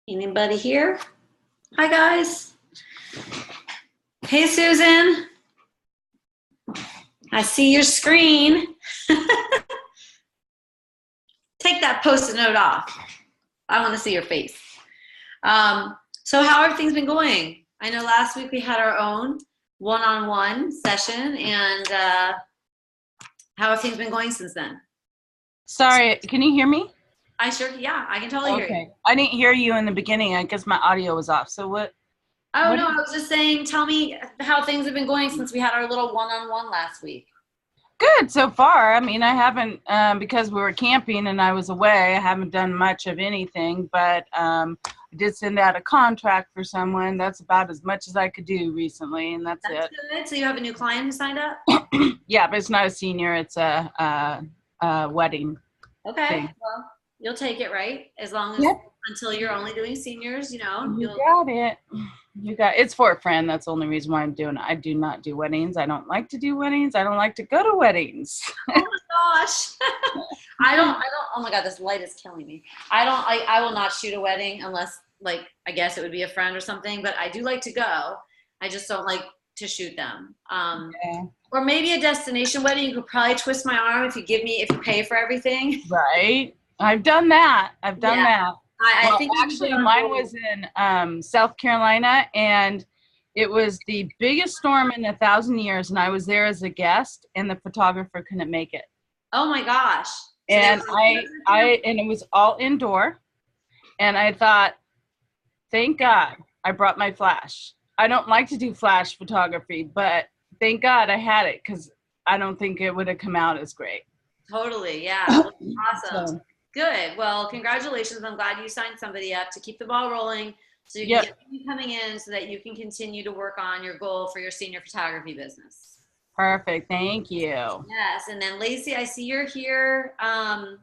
Anybody here? Hi, guys. Hey, Susan. I see your screen. Take that Post-it note off. I want to see your face. So how have things been going? I know last week we had our own one-on-one session, and how have things been going since then? Sorry, can you hear me? I can totally hear you. I didn't hear you in the beginning. I guess my audio was off. So what? Oh, no, I was just saying, tell me how things have been going since we had our little one-on-one last week. Good so far. I mean, I haven't, because we were camping and I was away, I haven't done much of anything, but I did send out a contract for someone. That's about as much as I could do recently, and that's it. Good. So you have a new client who signed up? Yeah, but it's not a senior. It's a wedding. Okay. thing. Well, you'll take it, right? As long as until you're only doing seniors, you know. You got it. It's for a friend. That's the only reason why I'm doing it. I do not do weddings. I don't like to do weddings. I don't like to go to weddings. Oh my gosh. Oh my God, this light is killing me. I will not shoot a wedding unless, like, I guess it would be a friend or something, but I do like to go. I just don't like to shoot them. Or maybe a destination wedding. You could probably twist my arm if you pay for everything. Right. I've done that. I think actually mine was in South Carolina, and it was the biggest storm in 1,000 years, and I was there as a guest, and the photographer couldn't make it. Oh my gosh. And and it was all indoor, and I thought, thank God I brought my flash. I don't like to do flash photography, but thank God I had it, because I don't think it would have come out as great. Totally, yeah. Awesome. So, good. Well, congratulations. I'm glad you signed somebody up to keep the ball rolling so you can get money coming in so that you can continue to work on your goal for your senior photography business. Perfect. Thank you. Yes. And then Lacey, I see you're here. I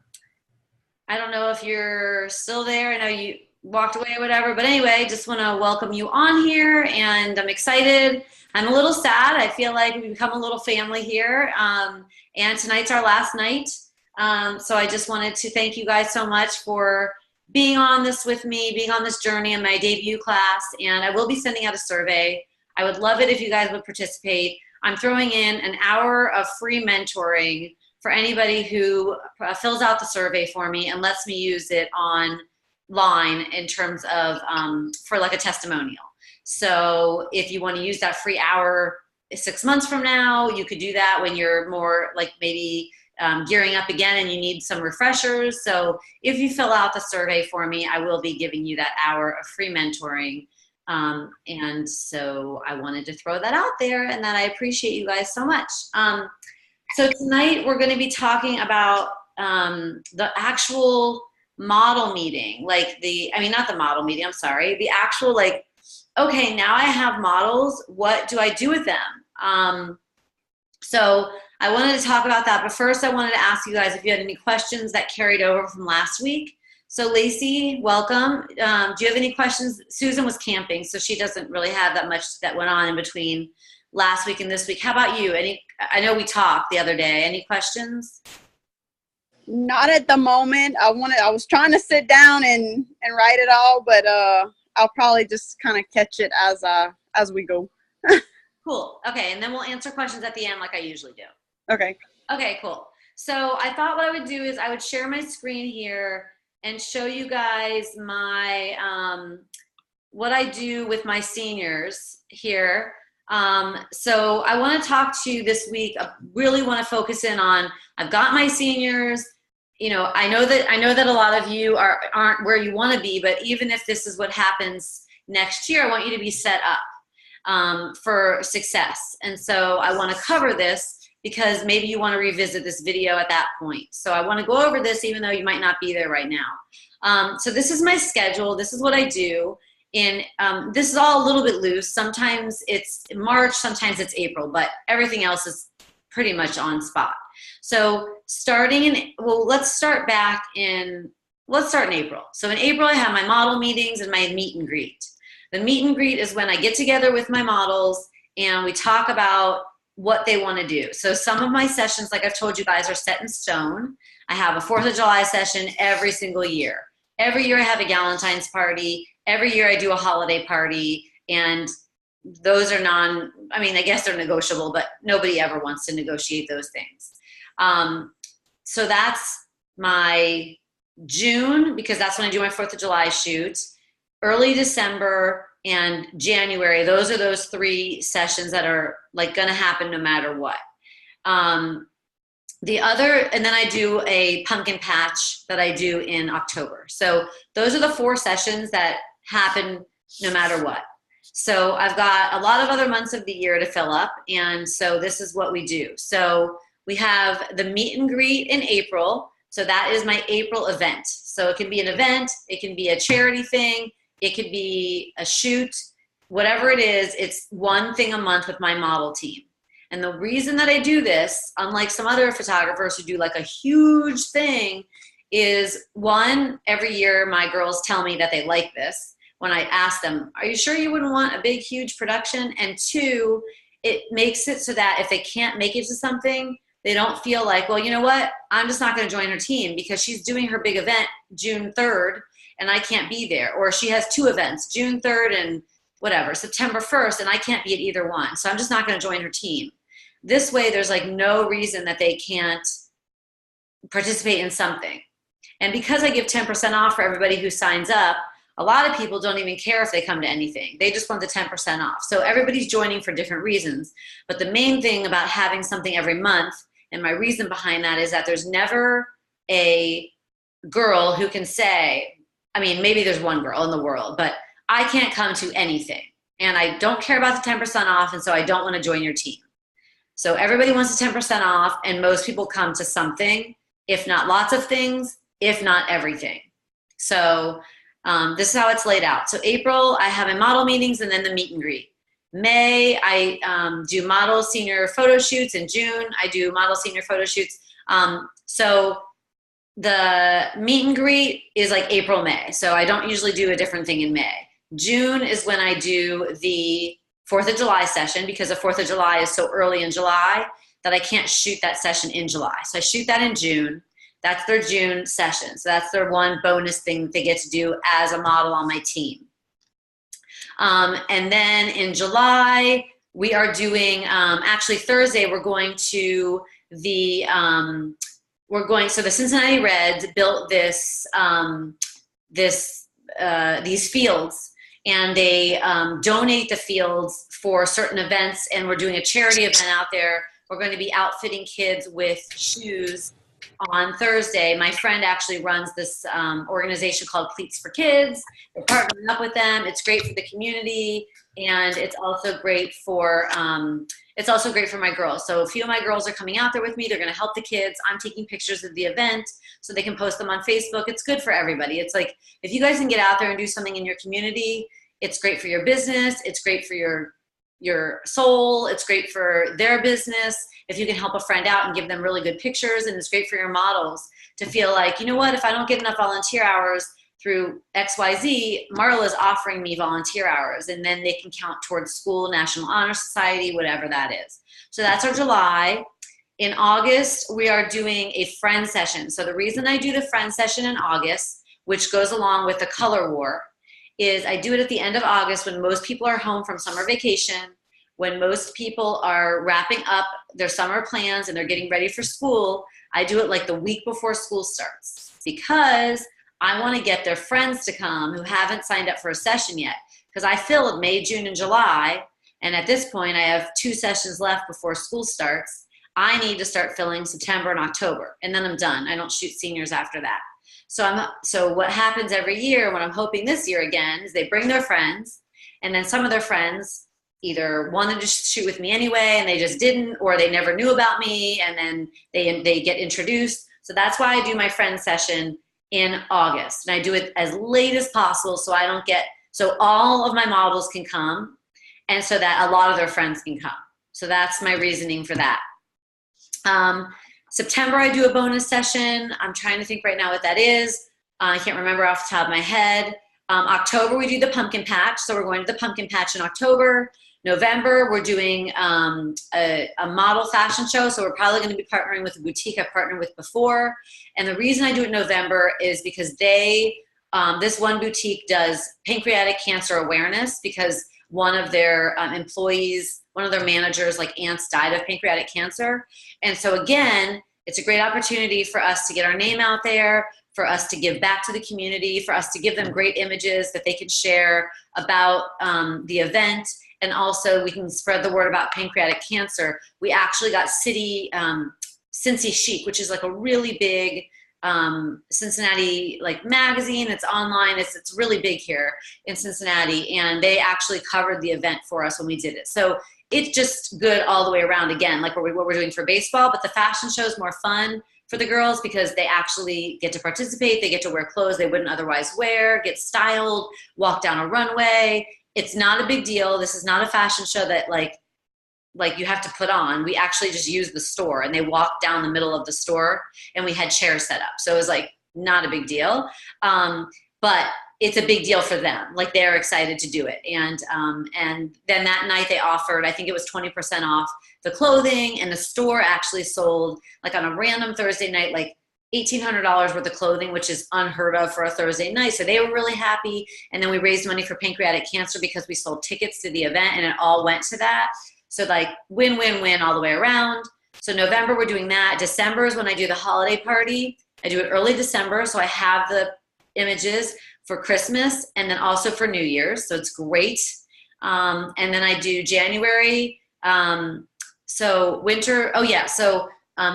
don't know if you're still there. I know you walked away or whatever, but anyway, just want to welcome you on here, and I'm excited. I'm a little sad. I feel like we've become a little family here, and tonight's our last night. So I just wanted to thank you guys so much for being on this with me, being on this journey in my debut class, and I will be sending out a survey. I would love it if you guys would participate. I'm throwing in an hour of free mentoring for anybody who fills out the survey for me and lets me use it online in terms of for like a testimonial. So if you want to use that free hour 6 months from now, you could do that when you're more like maybe gearing up again and you need some refreshers. So if you fill out the survey for me, I will be giving you that hour of free mentoring. And so I wanted to throw that out there, and that I appreciate you guys so much. So tonight we're going to be talking about the actual model meeting, not the model meeting, I'm sorry, the actual okay, now I have models, what do I do with them? So I wanted to talk about that, but first I wanted to ask you guys if you had any questions that carried over from last week. So Lacey, welcome. Do you have any questions? Susan was camping, so she doesn't really have that much that went on in between last week and this week. How about you? I know we talked the other day. Any questions? Not at the moment. I was trying to sit down and write it all, but I'll probably just kind of catch it as we go. Cool. Okay, and then we'll answer questions at the end like I usually do. Okay. Okay, cool. So I thought what I would do is I would share my screen here and show you guys my what I do with my seniors here. So I want to talk to you this week. I really want to focus in on, I've got my seniors. You know, I know that a lot of you aren't where you want to be, but even if this is what happens next year, I want you to be set up for success. And so I want to cover this because maybe you want to revisit this video at that point. So I want to go over this even though you might not be there right now. So this is my schedule. This is what I do. And this is all a little bit loose. Sometimes it's March, sometimes it's April, but everything else is pretty much on spot. So let's start in April. So in April, I have my model meetings and my meet and greet. The meet and greet is when I get together with my models and we talk about what they want to do. So some of my sessions, like I've told you guys, are set in stone. I have a 4th of July session every single year. every year I have a Galentine's party. Every year I do a holiday party, and those are I guess they're negotiable, but nobody ever wants to negotiate those things. So that's my June, because that's when I do my 4th of July shoot. Early December and January, those are those 3 sessions that are like going to happen no matter what. And then I do a pumpkin patch that I do in October. So those are the 4 sessions that happen no matter what. So I've got a lot of other months of the year to fill up. And so this is what we do. So we have the meet and greet in April. So that is my April event. So it can be an event, it can be a charity thing, it could be a shoot, whatever it is, it's one thing a month with my model team. And the reason that I do this, unlike some other photographers who do like a huge thing, is one, every year my girls tell me that they like this. When I ask them, are you sure you wouldn't want a big, huge production? And 2, it makes it so that if they can't make it to something, they don't feel like, well, you know what? I'm just not going to join her team because she's doing her big event June 3rd and I can't be there. Or she has 2 events, June 3rd and whatever, September 1st, and I can't be at either one. So I'm just not going to join her team. This way, there's like no reason that they can't participate in something. And because I give 10% off for everybody who signs up, a lot of people don't even care if they come to anything. They just want the 10% off. So everybody's joining for different reasons. But the main thing about having something every month, and my reason behind that, is that there's never a girl who can say, maybe there's one girl in the world, but I can't come to anything. And I don't care about the 10% off, and so I don't want to join your team. So everybody wants the 10% off, and most people come to something, if not lots of things, if not everything. So this is how it's laid out. So April, I have my model meetings and then the meet and greet. May, I do model senior photo shoots. In June, I do model senior photo shoots. So the meet and greet is like April, May. So I don't usually do a different thing in May. June is when I do the 4th of July session, because the 4th of July is so early in July that I can't shoot that session in July. So I shoot that in June. That's their June session. So that's their one bonus thing that they get to do as a model on my team. And then in July, we are doing, actually Thursday, we're going to the, so the Cincinnati Reds built this, these fields, and they donate the fields for certain events, and we're doing a charity event out there. We're going to be outfitting kids with shoes on Thursday. My friend actually runs this organization called Cleats for Kids. We're partnering up with them. It's great for the community, and it's also great for my girls. So a few of my girls are coming out there with me. They're going to help the kids. I'm taking pictures of the event so they can post them on Facebook. It's good for everybody. It's like, if you guys can get out there and do something in your community, it's great for your business. It's great for your soul. It's great for their business. If you can help a friend out and give them really good pictures, and it's great for your models to feel like, you know what, if I don't get enough volunteer hours through XYZ, Marla's offering me volunteer hours, and then they can count towards school, National Honor Society, whatever that is. So that's our July. In August, we are doing a friend session. So the reason I do the friend session in August, which goes along with the color war, is I do it at the end of August when most people are home from summer vacation, when most people are wrapping up their summer plans and they're getting ready for school. I do it like the week before school starts, because I want to get their friends to come who haven't signed up for a session yet, because I filled May, June, and July, and at this point I have 2 sessions left before school starts. I need to start filling September and October, and then I'm done. I don't shoot seniors after that. So what happens every year, what I'm hoping this year again, is they bring their friends, and then some of their friends either wanted to shoot with me anyway and they just didn't, or they never knew about me, and then they get introduced. So that's why I do my friend session in August, and I do it as late as possible so all of my models can come, and so that a lot of their friends can come. So that's my reasoning for that. September, I do a bonus session. I'm trying to think right now what that is. I can't remember off the top of my head. October, we do the pumpkin patch. So we're going to the pumpkin patch in October. November, we're doing a model fashion show. So we're probably going to be partnering with a boutique I've partnered with before. And the reason I do it in November is because they this one boutique does pancreatic cancer awareness because one of their employees, one of their managers, like aunts, died of pancreatic cancer. And so again, it's a great opportunity for us to get our name out there, for us to give back to the community, for us to give them great images that they can share about the event. And also we can spread the word about pancreatic cancer. We actually got Cincy Chic, which is like a really big Cincinnati like magazine. It's online. It's really big here in Cincinnati. And they actually covered the event for us when we did it. So it's just good all the way around, again, like what we're doing for baseball, but the fashion show is more fun for the girls because they actually get to participate. They get to wear clothes they wouldn't otherwise wear, get styled, walk down a runway. It's not a big deal. This is not a fashion show that like you have to put on. We actually just use the store, and they walked down the middle of the store and we had chairs set up. So it was like not a big deal. But it's a big deal for them. Like they're excited to do it. And then that night they offered, I think it was 20% off the clothing, and the store actually sold like on a random Thursday night, like $1,800 worth of clothing, which is unheard of for a Thursday night. So they were really happy. And then we raised money for pancreatic cancer because we sold tickets to the event, and it all went to that. So like win, win, win all the way around. So November, we're doing that. December is when I do the holiday party. I do it early December. So I have the images for Christmas and then also for New Year's. So it's great. And then I do January. So winter. Oh yeah. So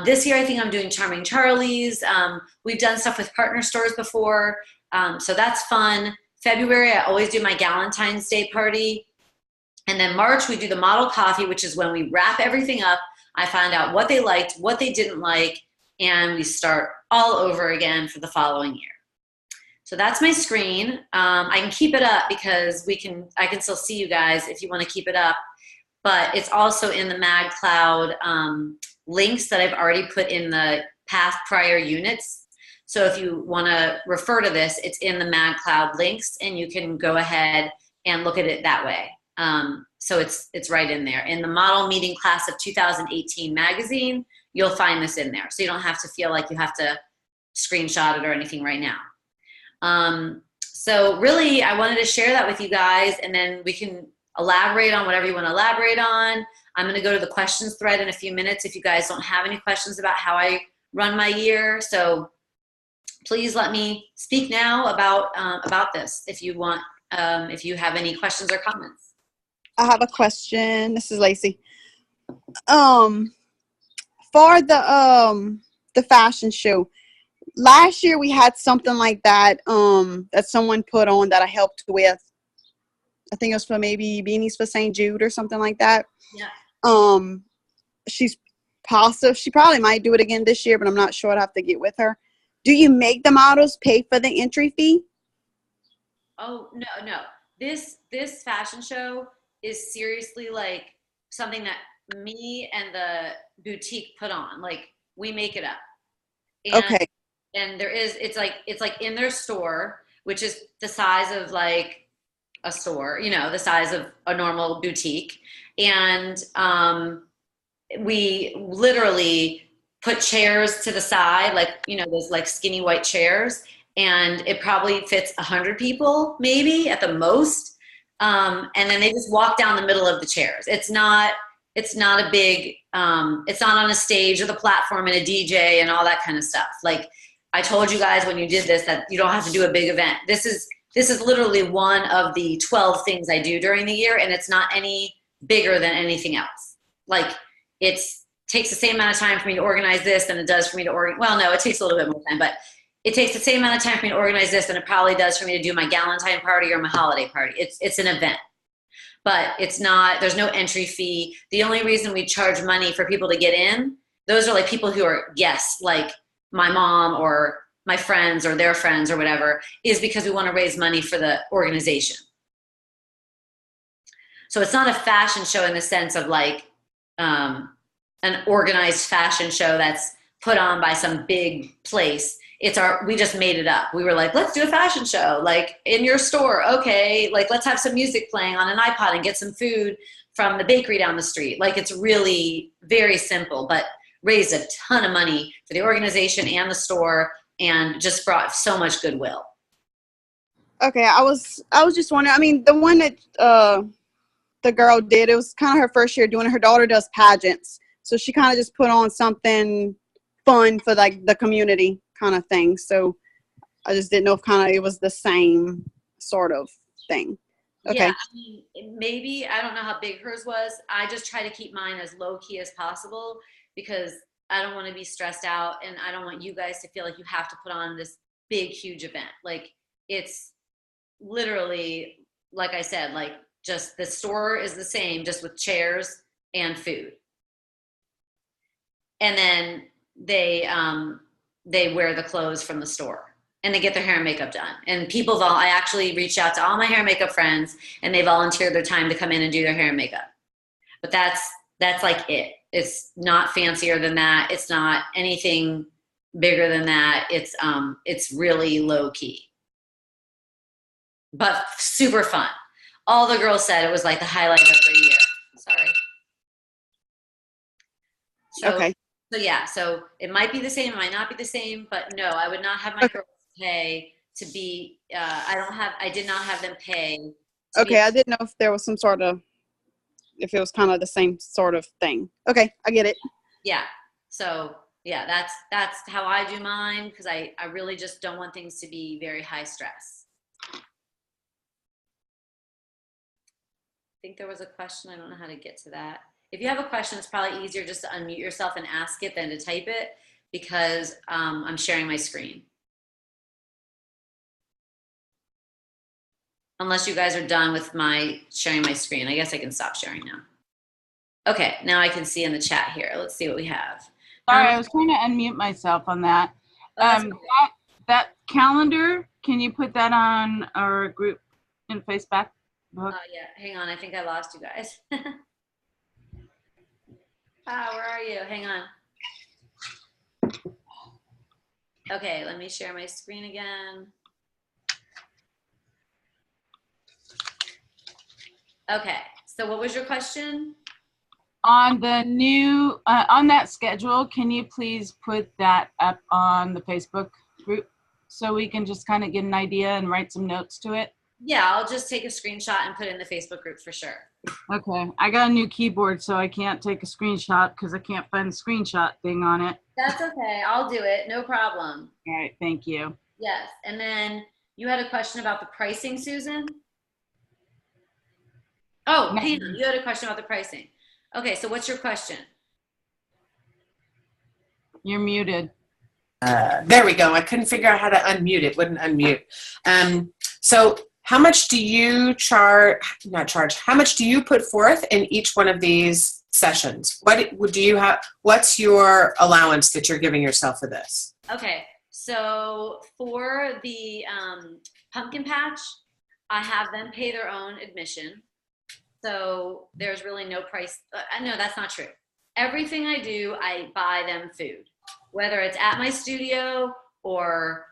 this year I think I'm doing Charming Charlie's. We've done stuff with partner stores before. So that's fun. February, I always do my Galentine's Day party. And then March, we do the model coffee, which is when we wrap everything up. I find out what they liked, what they didn't like, and we start all over again for the following year. So that's my screen. I can keep it up because I can still see you guys if you want to keep it up. But it's also in the MagCloud links that I've already put in the past prior units. So if you want to refer to this, it's in the MagCloud links, and you can go ahead and look at it that way. So it's right in there. In the Model Meeting Class of 2018 magazine, you'll find this in there. So you don't have to feel like you have to screenshot it or anything right now. So really, I wanted to share that with you guys, and then we can elaborate on whatever you want to elaborate on. I'm going to go to the questions thread in a few minutes if you guys don't have any questions about how I run my year. So please let me speak now about this if you want, if you have any questions or comments. I have a question. This is Lacey. For the fashion show, last year we had something like that that someone put on that I helped with. I think it was for maybe Beanies for St. Jude or something like that. Yeah. She's positive. She probably might do it again this year, but I'm not sure. I'd have to get with her. Do you make the models pay for the entry fee? Oh, no. This fashion show is seriously like something that me and the boutique put on. Like we make it up. And, okay. And it's like in their store, which is the size of like a store, the size of a normal boutique. And we literally put chairs to the side, like, those like skinny white chairs, and it probably fits 100 people maybe at the most. And then they just walk down the middle of the chairs. It's not a big, it's not on a stage with a platform and a DJ and all that kind of stuff. Like I told you guys when you did this that you don't have to do a big event. This is literally one of the 12 things I do during the year, and it's not any bigger than anything else. Like it takes the same amount of time for me to organize this than it does for me to well, no, it takes a little bit more time, but it takes the same amount of time for me to organize this than it probably does for me to do my Galentine party or my holiday party. It's an event, but there's no entry fee. The only reason we charge money for people to get in, those are like people who are guests, like my mom or my friends or their friends or whatever, is because we want to raise money for the organization. So it's not a fashion show in the sense of like an organized fashion show that's put on by some big place. We just made it up. We were like, let's do a fashion show, like in your store. Okay. Like, let's have some music playing on an iPod and get some food from the bakery down the street. Like, it's really very simple, but raised a ton of money for the organization and the store and just brought so much goodwill. Okay, I was just wondering. I mean, the one that the girl did, it was kind of her first year doing it. Her daughter does pageants, so she kind of just put on something fun for like the community kind of thing. So I just didn't know if kind of it was the same sort of thing. Okay. Yeah, I mean, maybe, I don't know how big hers was. I just try to keep mine as low key as possible because I don't want to be stressed out and I don't want you guys to feel like you have to put on this big, huge event. Like it's literally, like I said, like just the store is the same, just with chairs and food. And then they wear the clothes from the store and they get their hair and makeup done. And I actually reached out to all my hair and makeup friends and they volunteered their time to come in and do their hair and makeup. But that's like it. It's not fancier than that. It's not anything bigger than that. It's really low key, but super fun. All the girls said it was like the highlight of their year. Sorry. So, Okay. So yeah, so it might be the same, it might not be the same, but no, I would not have my girls pay to be. I did not have them pay. Okay, I didn't know if there was some sort of, if it was kind of the same sort of thing. Okay, I get it. Yeah. So yeah, that's how I do mine because I really just don't want things to be very high stress. I think there was a question. I don't know how to get to that. If you have a question, it's probably easier just to unmute yourself and ask it than to type it because I'm sharing my screen. Unless you guys are done with my sharing my screen. I guess I can stop sharing now. Okay, now I can see in the chat here. Let's see what we have. Sorry, I was trying to unmute myself on that. Okay. That calendar, can you put that on our group in Facebook? Oh yeah, hang on. I think I lost you guys. Where are you? Hang on. Okay, let me share my screen again. Okay, so what was your question? On the new, on that schedule, can you please put that up on the Facebook group so we can just kind of get an idea and write some notes to it? Yeah, I'll just take a screenshot and put it in the Facebook group for sure. Okay, I got a new keyboard, so I can't take a screenshot because I can't find the screenshot thing on it. That's okay, I'll do it, no problem. All right, thank you. Yes, and then you had a question about the pricing, Susan? Oh, Pam, you had a question about the pricing. Okay, so what's your question? You're muted. There we go. I couldn't figure out how to unmute it. Wouldn't unmute. So how much do you how much do you put forth in each one of these sessions? What do you have? What's your allowance that you're giving yourself for this? Okay, so for the pumpkin patch, I have them pay their own admission. So there's really no price. No, that's not true. Everything I do, I buy them food. Whether it's at my studio or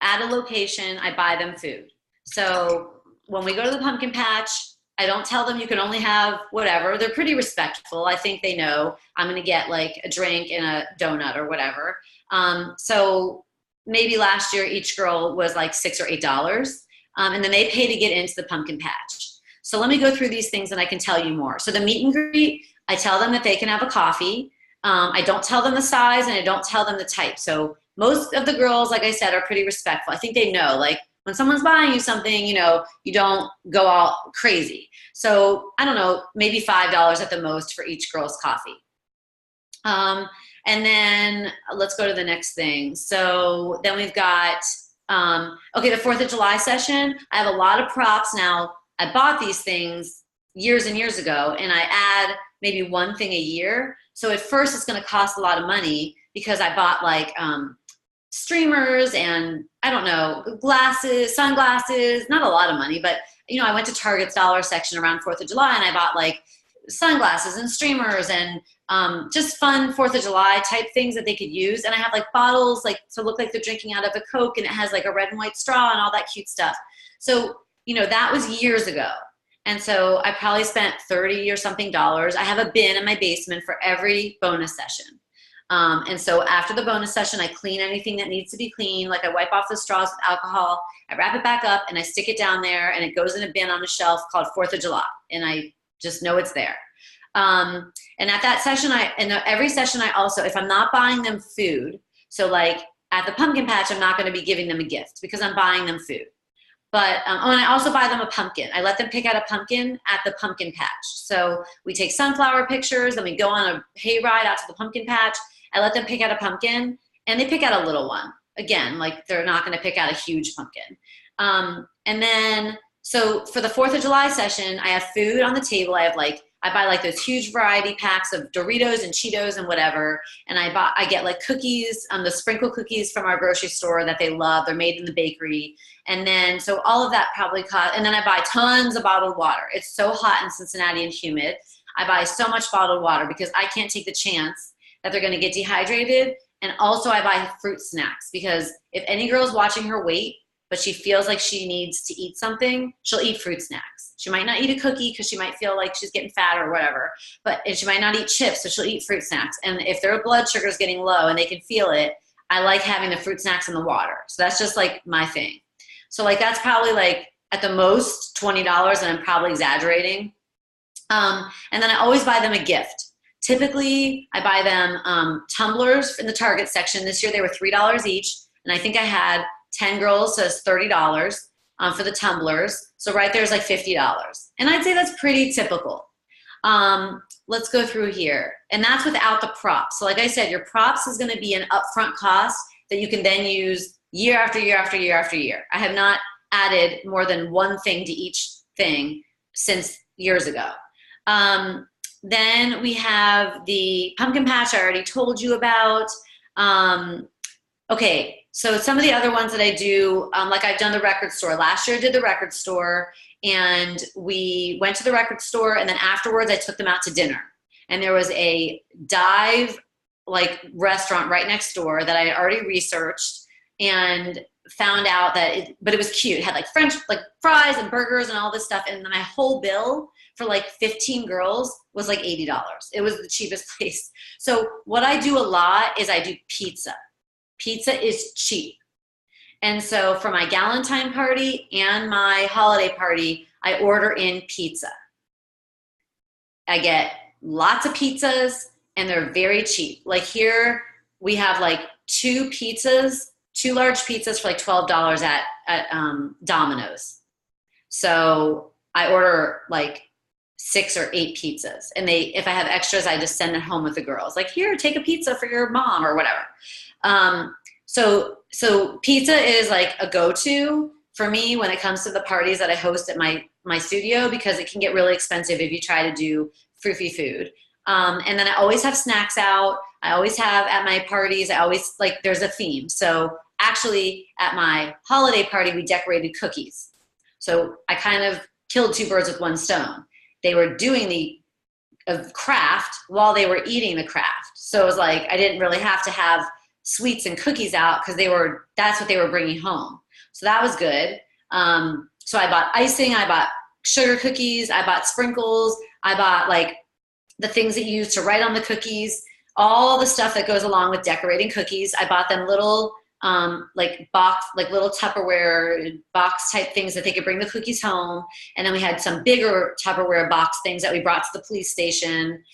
at a location, I buy them food. So when we go to the pumpkin patch, I don't tell them you can only have whatever. They're pretty respectful. I think they know I'm going to get like a drink and a donut or whatever. So maybe last year each girl was like $6 or $8. And then they pay to get into the pumpkin patch. So let me go through these things and I can tell you more. So the meet and greet, I tell them that they can have a coffee. I don't tell them the size and I don't tell them the type. So most of the girls, like I said, are pretty respectful. I think they know, like when someone's buying you something, you know, you don't go all crazy. So I don't know, maybe $5 at the most for each girl's coffee. And then let's go to the next thing. So then we've got, okay, the 4th of July session. I have a lot of props now. I bought these things years and years ago and I add maybe one thing a year. So at first it's going to cost a lot of money because I bought like streamers and I don't know, glasses, sunglasses, not a lot of money, but you know, I went to Target's dollar section around 4th of July and I bought like sunglasses and streamers and just fun 4th of July type things that they could use. And I have like bottles like to look like they're drinking out of a Coke and it has like a red and white straw and all that cute stuff. So you know, that was years ago. And so I probably spent $30 or something. I have a bin in my basement for every bonus session. And so after the bonus session, I clean anything that needs to be cleaned. Like I wipe off the straws with alcohol, I wrap it back up and I stick it down there and it goes in a bin on a shelf called 4th of July. And I just know it's there. And at that session, every session I also, if I'm not buying them food, so like at the pumpkin patch, I'm not going to be giving them a gift because I'm buying them food. But, and I also buy them a pumpkin. I let them pick out a pumpkin at the pumpkin patch. So we take sunflower pictures, then we go on a hayride out to the pumpkin patch. I let them pick out a pumpkin, and they pick out a little one. Again, like they're not going to pick out a huge pumpkin. And then, so for the 4th of July session, I have food on the table. I buy like those huge variety packs of Doritos and Cheetos and whatever. And I get like cookies, the sprinkle cookies from our grocery store that they love. They're made in the bakery. And then, so all of that probably cost, and then I buy tons of bottled water. It's so hot in Cincinnati and humid. I buy so much bottled water because I can't take the chance that they're going to get dehydrated. And also I buy fruit snacks because if any girl's watching her weight, but she feels like she needs to eat something, she'll eat fruit snacks. She might not eat a cookie because she might feel like she's getting fat or whatever, and she might not eat chips, so she'll eat fruit snacks. And if their blood sugar is getting low and they can feel it, I like having the fruit snacks in the water. So that's just like my thing. So like that's probably like at the most $20, and I'm probably exaggerating. And then I always buy them a gift. Typically, I buy them tumblers in the Target section. This year they were $3 each, and I think I had 10 girls, so it's $30 for the tumblers. So right there is like $50. And I'd say that's pretty typical. Let's go through here. And that's without the props. So like I said, your props is going to be an upfront cost that you can then use year after year after year after year. I have not added more than one thing to each thing since years ago. Then we have the pumpkin patch I already told you about. Okay, so some of the other ones that I do, like I've done the record store. Last year I did the record store, and we went to the record store, and then afterwards I took them out to dinner. And there was a dive like restaurant right next door that I had already researched and found out that but it was cute. It had like French, like fries and burgers and all this stuff. And my whole bill for like 15 girls was like $80. It was the cheapest place. So what I do a lot is I do pizza. Pizza is cheap. And so for my Galentine party and my holiday party, I order in pizza. I get lots of pizzas and they're very cheap. Like here we have like two large pizzas for like $12 at Domino's. So I order like 6 or 8 pizzas, and if I have extras, I just send it home with the girls. Like, here, take a pizza for your mom or whatever. So pizza is like a go-to for me when it comes to the parties that I host at my studio, because it can get really expensive if you try to do free food. And then I always have snacks out. I always have at my parties, there's a theme. So actually at my holiday party, we decorated cookies. So I kind of killed 2 birds with 1 stone. They were doing the craft while they were eating the craft. So it was like, I didn't really have to have sweets and cookies out because that's what they were bringing home. So that was good. So I bought icing, I bought sugar cookies, I bought sprinkles, I bought like the things that you use to write on the cookies, all the stuff that goes along with decorating cookies. I bought them little little Tupperware box type things that they could bring the cookies home. And then we had some bigger Tupperware box things that we brought to the police station.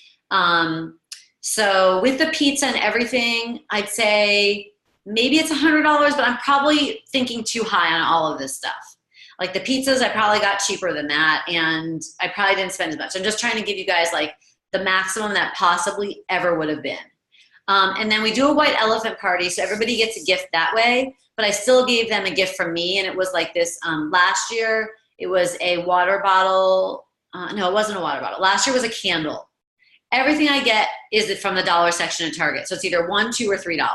So with the pizza and everything, I'd say maybe it's $100, but I'm probably thinking too high on all of this stuff. Like the pizzas, I probably got cheaper than that, and I probably didn't spend as much. I'm just trying to give you guys like the maximum that possibly ever would have been. And then we do a white elephant party, so everybody gets a gift that way, but I still gave them a gift from me, and it was like this. Last year, it was a water bottle. No, it wasn't a water bottle. Last year was a candle. Everything I get is from the dollar section at Target. So it's either $1, $2, or $3.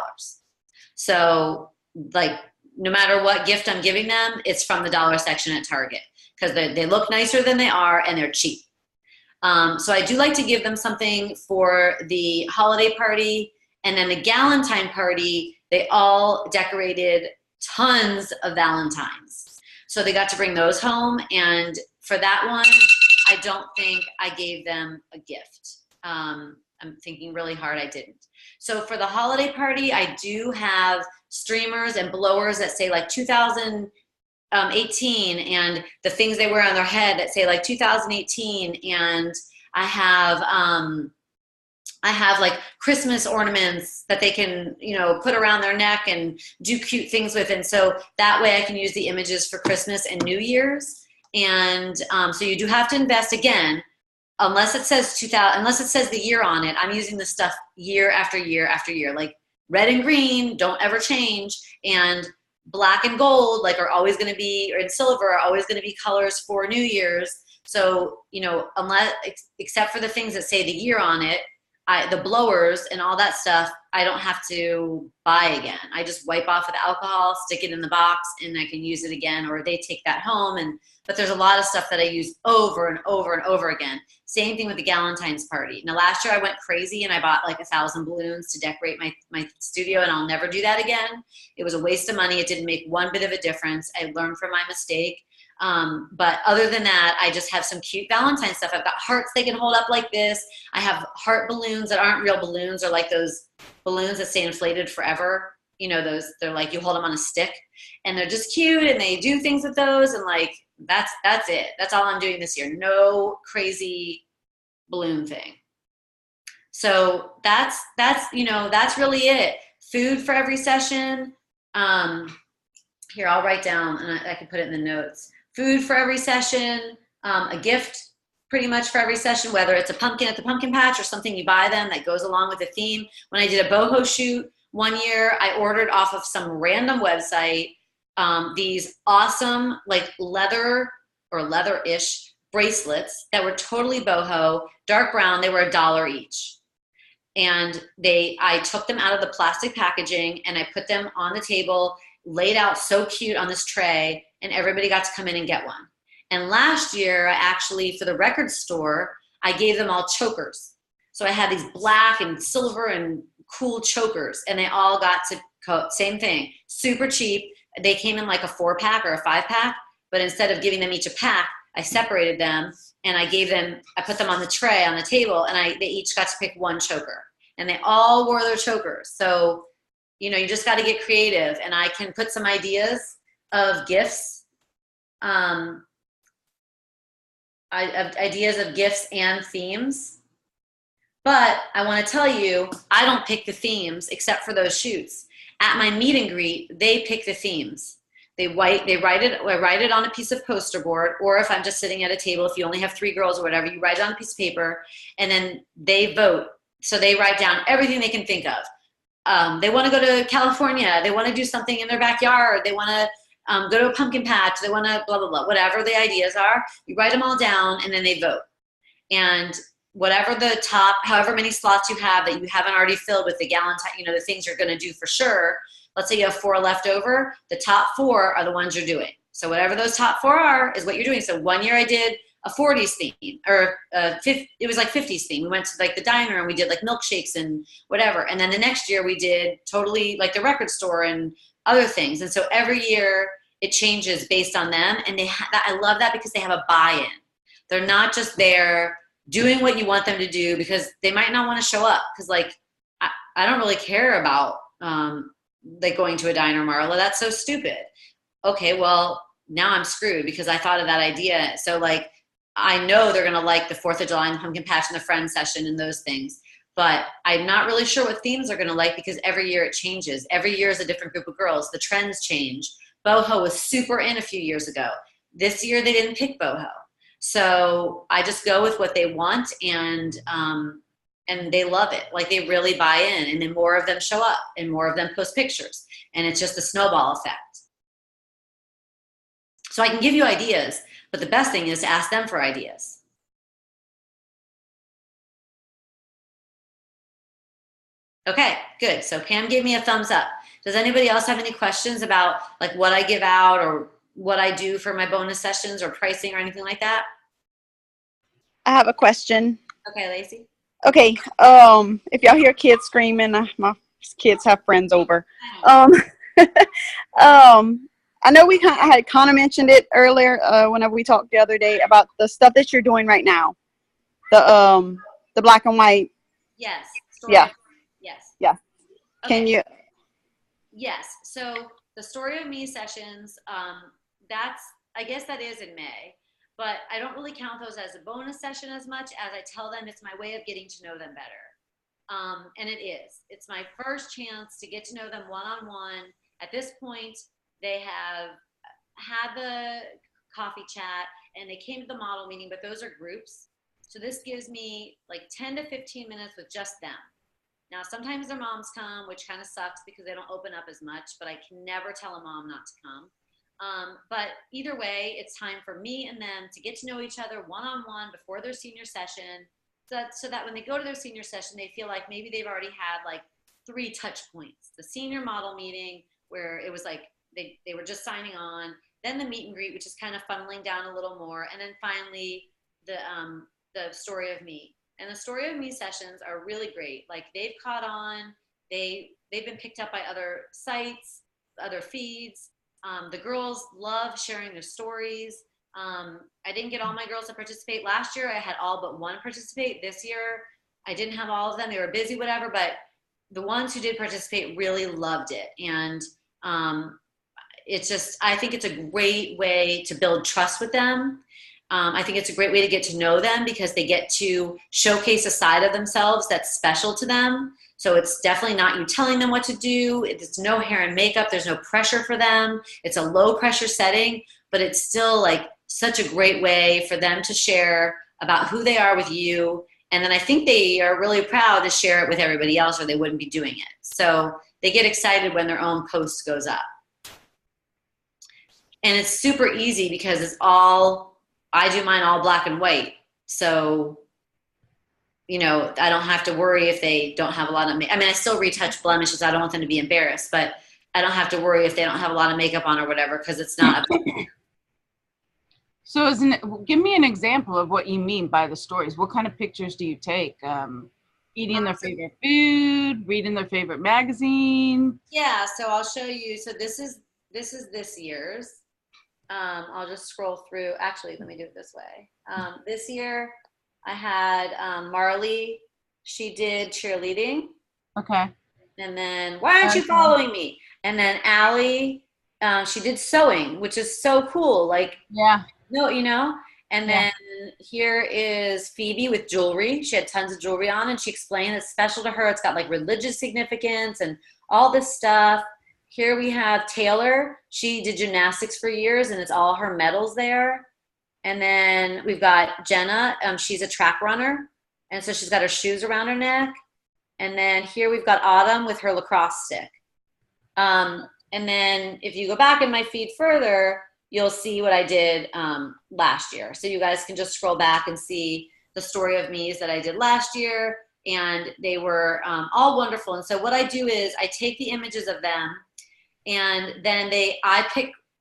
So like no matter what gift I'm giving them, it's from the dollar section at Target because they look nicer than they are and they're cheap. So I do like to give them something for the holiday party. And then the Galentine party, they all decorated tons of Valentines. So they got to bring those home. And for that one, I don't think I gave them a gift. I'm thinking really hard, I didn't. So for the holiday party, I do have streamers and blowers that say like 2018, and the things they wear on their head that say like 2018, and I have like Christmas ornaments that they can, you know, put around their neck and do cute things with. And so that way I can use the images for Christmas and New Year's. And so you do have to invest again, unless it says 2000, unless it says the year on it. I'm using this stuff year after year after year. Like red and green don't ever change, and black and gold like are always going to be, or in silver are always going to be colors for New Year's. So, you know, unless except for the things that say the year on it, the blowers and all that stuff, I don't have to buy again. I just wipe off with alcohol, stick it in the box, and I can use it again, or they take that home. But there's a lot of stuff that I use over and over and over again. Same thing with the Galentine's party. Now, last year I went crazy and I bought like 1,000 balloons to decorate my studio, and I'll never do that again. It was a waste of money. It didn't make one bit of a difference. I learned from my mistake. But other than that, I just have some cute Valentine stuff. I've got hearts they can hold up like this. I have heart balloons that aren't real balloons, or like those balloons that stay inflated forever. You know, those, they're like, you hold them on a stick, and they're just cute, and they do things with those. And like, that's it. That's all I'm doing this year. No crazy balloon thing. So that's, you know, that's really it. Food for every session. Here, I'll write down, and I can put it in the notes. Food for every session, a gift pretty much for every session, whether it's a pumpkin at the pumpkin patch or something you buy them that goes along with the theme. When I did a boho shoot one year, I ordered off of some random website these awesome like leather or leather-ish bracelets that were totally boho, dark brown. They were $1 each. And I took them out of the plastic packaging and I put them on the table, laid out so cute on this tray, and everybody got to come in and get one. And last year, I actually, for the record store, I gave them all chokers. So I had these black and silver and cool chokers, and they all got to same thing, super cheap. They came in like a 4-pack or a 5-pack, but instead of giving them each a pack, I separated them and I put them on the tray on the table, and they each got to pick one choker, and they all wore their chokers. So, you know, you just got to get creative, and I can put some ideas of gifts, ideas of gifts and themes. But I want to tell you, I don't pick the themes except for those shoots. At my meet and greet, they pick the themes. I write it on a piece of poster board, or if I'm just sitting at a table, if you only have 3 girls or whatever, you write it on a piece of paper, and then they vote. So they write down everything they can think of. They want to go to California. They want to do something in their backyard. They want to go to a pumpkin patch. They want to blah, blah, blah. Whatever the ideas are, you write them all down, and then they vote. And whatever the top, however many slots you have that you haven't already filled with the Galentine, you know, the things you're going to do for sure. Let's say you have 4 left over. The top 4 are the ones you're doing. So whatever those top 4 are is what you're doing. So one year I did a 40s theme, or it was like 50s theme. We went to like the diner and we did like milkshakes and whatever. And then the next year we did totally like the record store and other things. And so every year it changes based on them. And I love that because they have a buy-in. They're not just there doing what you want them to do, because they might not want to show up. Because like, I don't really care about like going to a diner, Marla. That's so stupid. Okay, well, now I'm screwed because I thought of that idea. So like, I know they're going to like the 4th of July and pumpkin patch and the friend session and those things. But I'm not really sure what themes they're going to like, because every year it changes. Every year is a different group of girls. The trends change. Boho was super in a few years ago. This year they didn't pick boho. So I just go with what they want, and they love it. Like they really buy in, and then more of them show up and more of them post pictures, and it's just a snowball effect. So I can give you ideas, but the best thing is to ask them for ideas. Okay, good. So Pam gave me a thumbs up. Does anybody else have any questions about like what I give out or what I do for my bonus sessions or pricing or anything like that? I have a question. Okay, Lacey. Okay, if y'all hear kids screaming, my kids have friends over. I know I had kind of mentioned it earlier whenever we talked the other day about the stuff that you're doing right now, the black and white Yes. Story Yeah. of, yes. Yeah. Okay. Can you? Yes. So the Story of Me sessions, I guess that is in May, but I don't really count those as a bonus session as much as I tell them it's my way of getting to know them better. And it is. It's my first chance to get to know them one-on-one. At this point, they have had the coffee chat and they came to the model meeting, but those are groups. So this gives me like 10 to 15 minutes with just them. Now, sometimes their moms come, which kind of sucks because they don't open up as much, but I can never tell a mom not to come. But either way, it's time for me and them to get to know each other one-on-one before their senior session, so that when they go to their senior session, they feel like maybe they've already had like 3 touch points. The senior model meeting where it was like they were just signing on, then the meet and greet, which is kind of funneling down a little more, and then finally the Story of Me. And the Story of Me sessions are really great. Like they've caught on, they've been picked up by other sites, other feeds. The girls love sharing their stories. I didn't get all my girls to participate last year. I had all but one participate. This year, I didn't have all of them. They were busy, whatever, but the ones who did participate really loved it. And it's just, I think it's a great way to build trust with them. I think it's a great way to get to know them because they get to showcase a side of themselves that's special to them. So it's definitely not you telling them what to do. It's no hair and makeup. There's no pressure for them. It's a low pressure setting, but it's still like such a great way for them to share about who they are with you. And then I think they are really proud to share it with everybody else or they wouldn't be doing it. So they get excited when their own post goes up. And it's super easy because I do mine all black and white. So, you know, I don't have to worry if they don't have a lot of I mean, I still retouch blemishes. I don't want them to be embarrassed, but I don't have to worry if they don't have a lot of makeup on or whatever because it's not. So give me an example of what you mean by the stories. What kind of pictures do you take? Eating their favorite food, reading their favorite magazine? Yeah, so I'll show you. So this is this year's. I'll just scroll through. Actually, let me do it this way. This year, I had Marley. She did cheerleading. Okay. And then, why aren't you following me? And then Allie, she did sewing, which is so cool. Like, yeah. No, you know? And then here is Phoebe with jewelry. She had tons of jewelry on, and she explained it's special to her. It's got like religious significance and all this stuff. Here we have Taylor. She did gymnastics for years, and it's all her medals there. And then we've got Jenna. She's a track runner, and so she's got her shoes around her neck. And then here we've got Autumn with her lacrosse stick. And then if you go back in my feed further, you'll see what I did last year. So you guys can just scroll back and see the Story of Me's that I did last year. And they were all wonderful. And so what I do is I take the images of them, and then they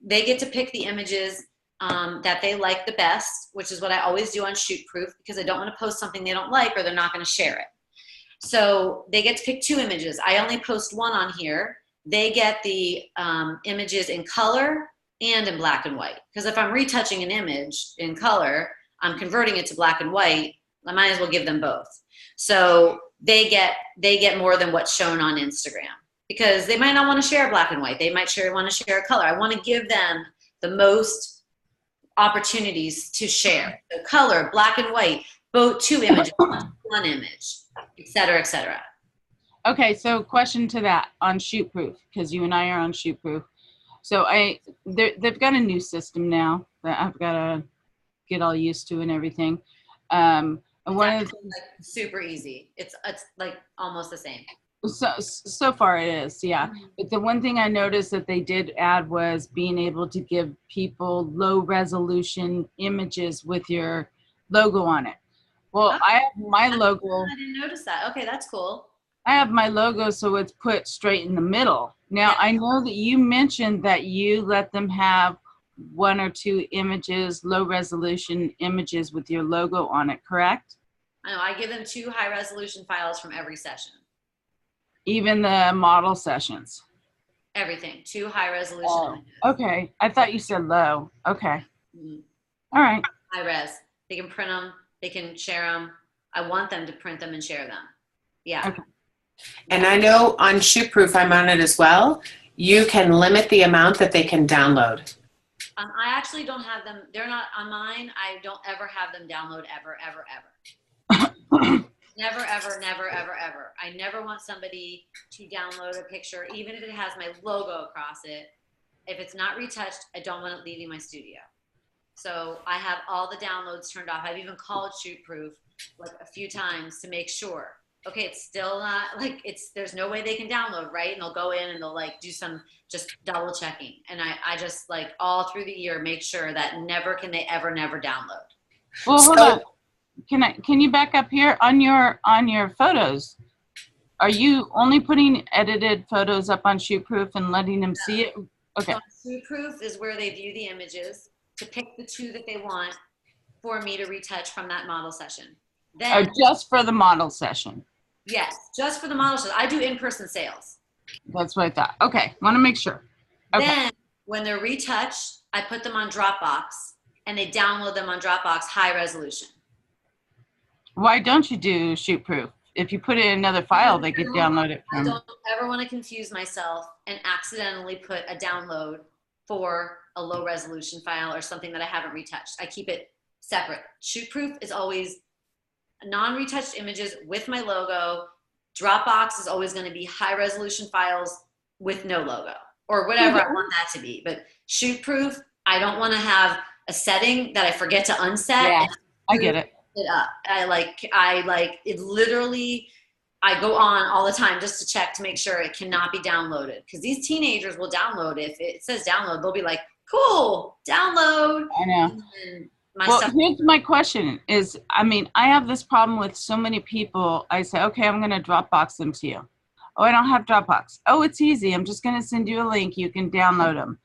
get to pick the images that they like the best, which is what I always do on Shoot Proof, because I don't want to post something they don't like or they're not going to share it. So they get to pick 2 images. I only post 1 on here. They get the images in color and in black and white. Because if I'm retouching an image in color, I'm converting it to black and white, I might as well give them both. So they get more than what's shown on Instagram, because they might not want to share black and white. They might want to share color. I want to give them the most opportunities to share. So color, black and white, both 2 images, 1 image, et cetera, et cetera. Okay, so question to that on Shoot Proof, because you and I are on Shoot Proof. So they've got a new system now that I've got to get all used to and everything. And one of the things, like super easy. It's like almost the same. So far it is, yeah. But the one thing I noticed that they did add was being able to give people low resolution images with your logo on it. Well, I have my logo. I didn't notice that. Okay, that's cool. I have my logo, so it's put straight in the middle. Now, I know that you mentioned that you let them have 1 or 2 images, low resolution images with your logo on it, correct? I know, I give them 2 high resolution files from every session. Even the model sessions? Everything, 2 high resolution images. Okay, I thought you said low. Okay. All right. High res. They can print them, they can share them. I want them to print them and share them. Yeah. Okay. And I know on ShootProof, I'm on it as well. You can limit the amount that they can download. I actually don't have them. They're not on mine. I don't ever have them download ever, ever, ever. Never, ever, never, ever, ever. I never want somebody to download a picture, even if it has my logo across it. If it's not retouched, I don't want it leaving my studio. So I have all the downloads turned off. I've even called ShootProof like a few times to make sure. Okay, it's still not like there's no way they can download, right? And they'll go in and they'll like do some just double checking. And I just like all through the year make sure that never can they ever never download. Well, hold on. Can you back up here on your photos? Are you only putting edited photos up on ShootProof and letting them see it? Okay. So ShootProof is where they view the images to pick the 2 that they want for me to retouch from that model session. Then, Just for the model session. yes, just for the model session. I do in-person sales. That's what I thought. Okay, want to make sure. Okay. Then when they're retouched, I put them on Dropbox and they download them on Dropbox high resolution. Why don't you do ShootProof? If you put it in another file, they could download it I from. don't ever want to confuse myself and accidentally put a download for a low resolution file or something that I haven't retouched. I keep it separate. ShootProof is always non-retouched images with my logo. Dropbox is always going to be high resolution files with no logo or whatever I want that to be. But ShootProof, I don't want to have a setting that I forget to unset. Yeah, I get it. It up. I like it literally. I go on all the time just to check to make sure it cannot be downloaded because these teenagers will download it. If it says download, they'll be like, "Cool, download." I know. And Well, here's my question is, I mean, I have this problem with so many people. I say, okay, I'm going to Dropbox them to you. Oh, I don't have Dropbox. Oh, it's easy. I'm just going to send you a link. You can download them.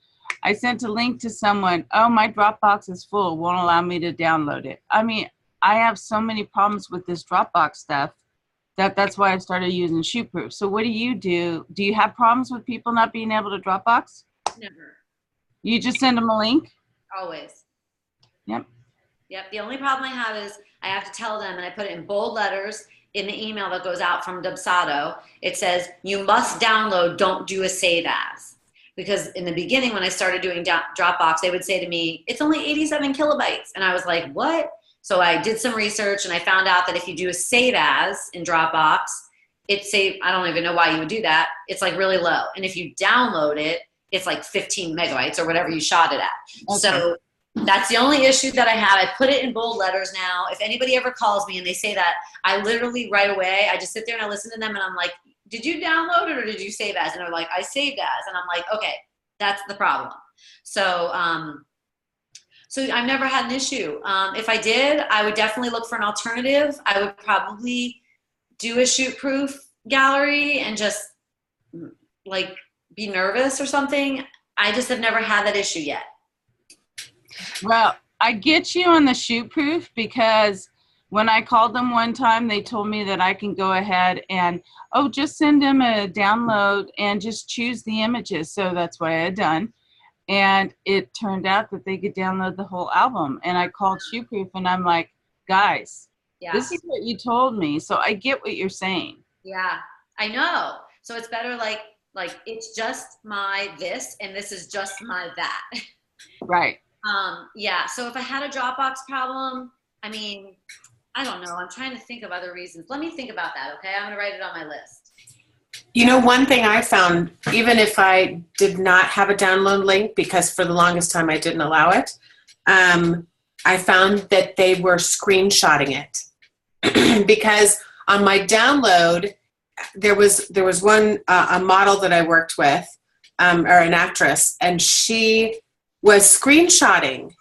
I sent a link to someone. Oh, my Dropbox is full. Won't allow me to download it. I mean, I have so many problems with this Dropbox stuff that's why I started using ShootProof. So what do you do? Do you have problems with people not being able to Dropbox? never, You just send them a link? always. Yep. Yep. The only problem I have is I have to tell them, and I put it in bold letters in the email that goes out from Dubsado. It says, you must download, don't do a save as. Because in the beginning, when I started doing Dropbox, they would say to me, it's only 87 kilobytes. And I was like, what? So I did some research and I found out that if you do a save as in Dropbox, I don't even know why you would do that. It's like really low. And if you download it, it's like 15 megabytes or whatever you shot it at. Okay. So that's the only issue that I have. I put it in bold letters now. If anybody ever calls me and they say that, I literally right away, I just sit there and I listen to them and I'm like, did you download it or did you save as? And they're like, I saved as. And I'm like, okay, that's the problem. So, so I've never had an issue. If I did, I would definitely look for an alternative. I would probably do a ShootProof gallery and just like be nervous or something. I just have never had that issue yet. Well, I get you on the ShootProof because when I called them one time, they told me that I can go ahead and, just send them a download and just choose the images. So that's what I had done. And it turned out that they could download the whole album. And I called ShootProof and I'm like, guys, this is what you told me. So I get what you're saying. Yeah, I know. So it's better like it's just my this and this is just my that. Right. Yeah, so if I had a Dropbox problem, I mean, I don't know. I'm trying to think of other reasons. Let me think about that, okay? I'm going to write it on my list. You know, one thing I found, even if I did not have a download link, because for the longest time I didn't allow it, I found that they were screenshotting it. Because on my download, there was one, a model that I worked with, or an actress, and she was screenshotting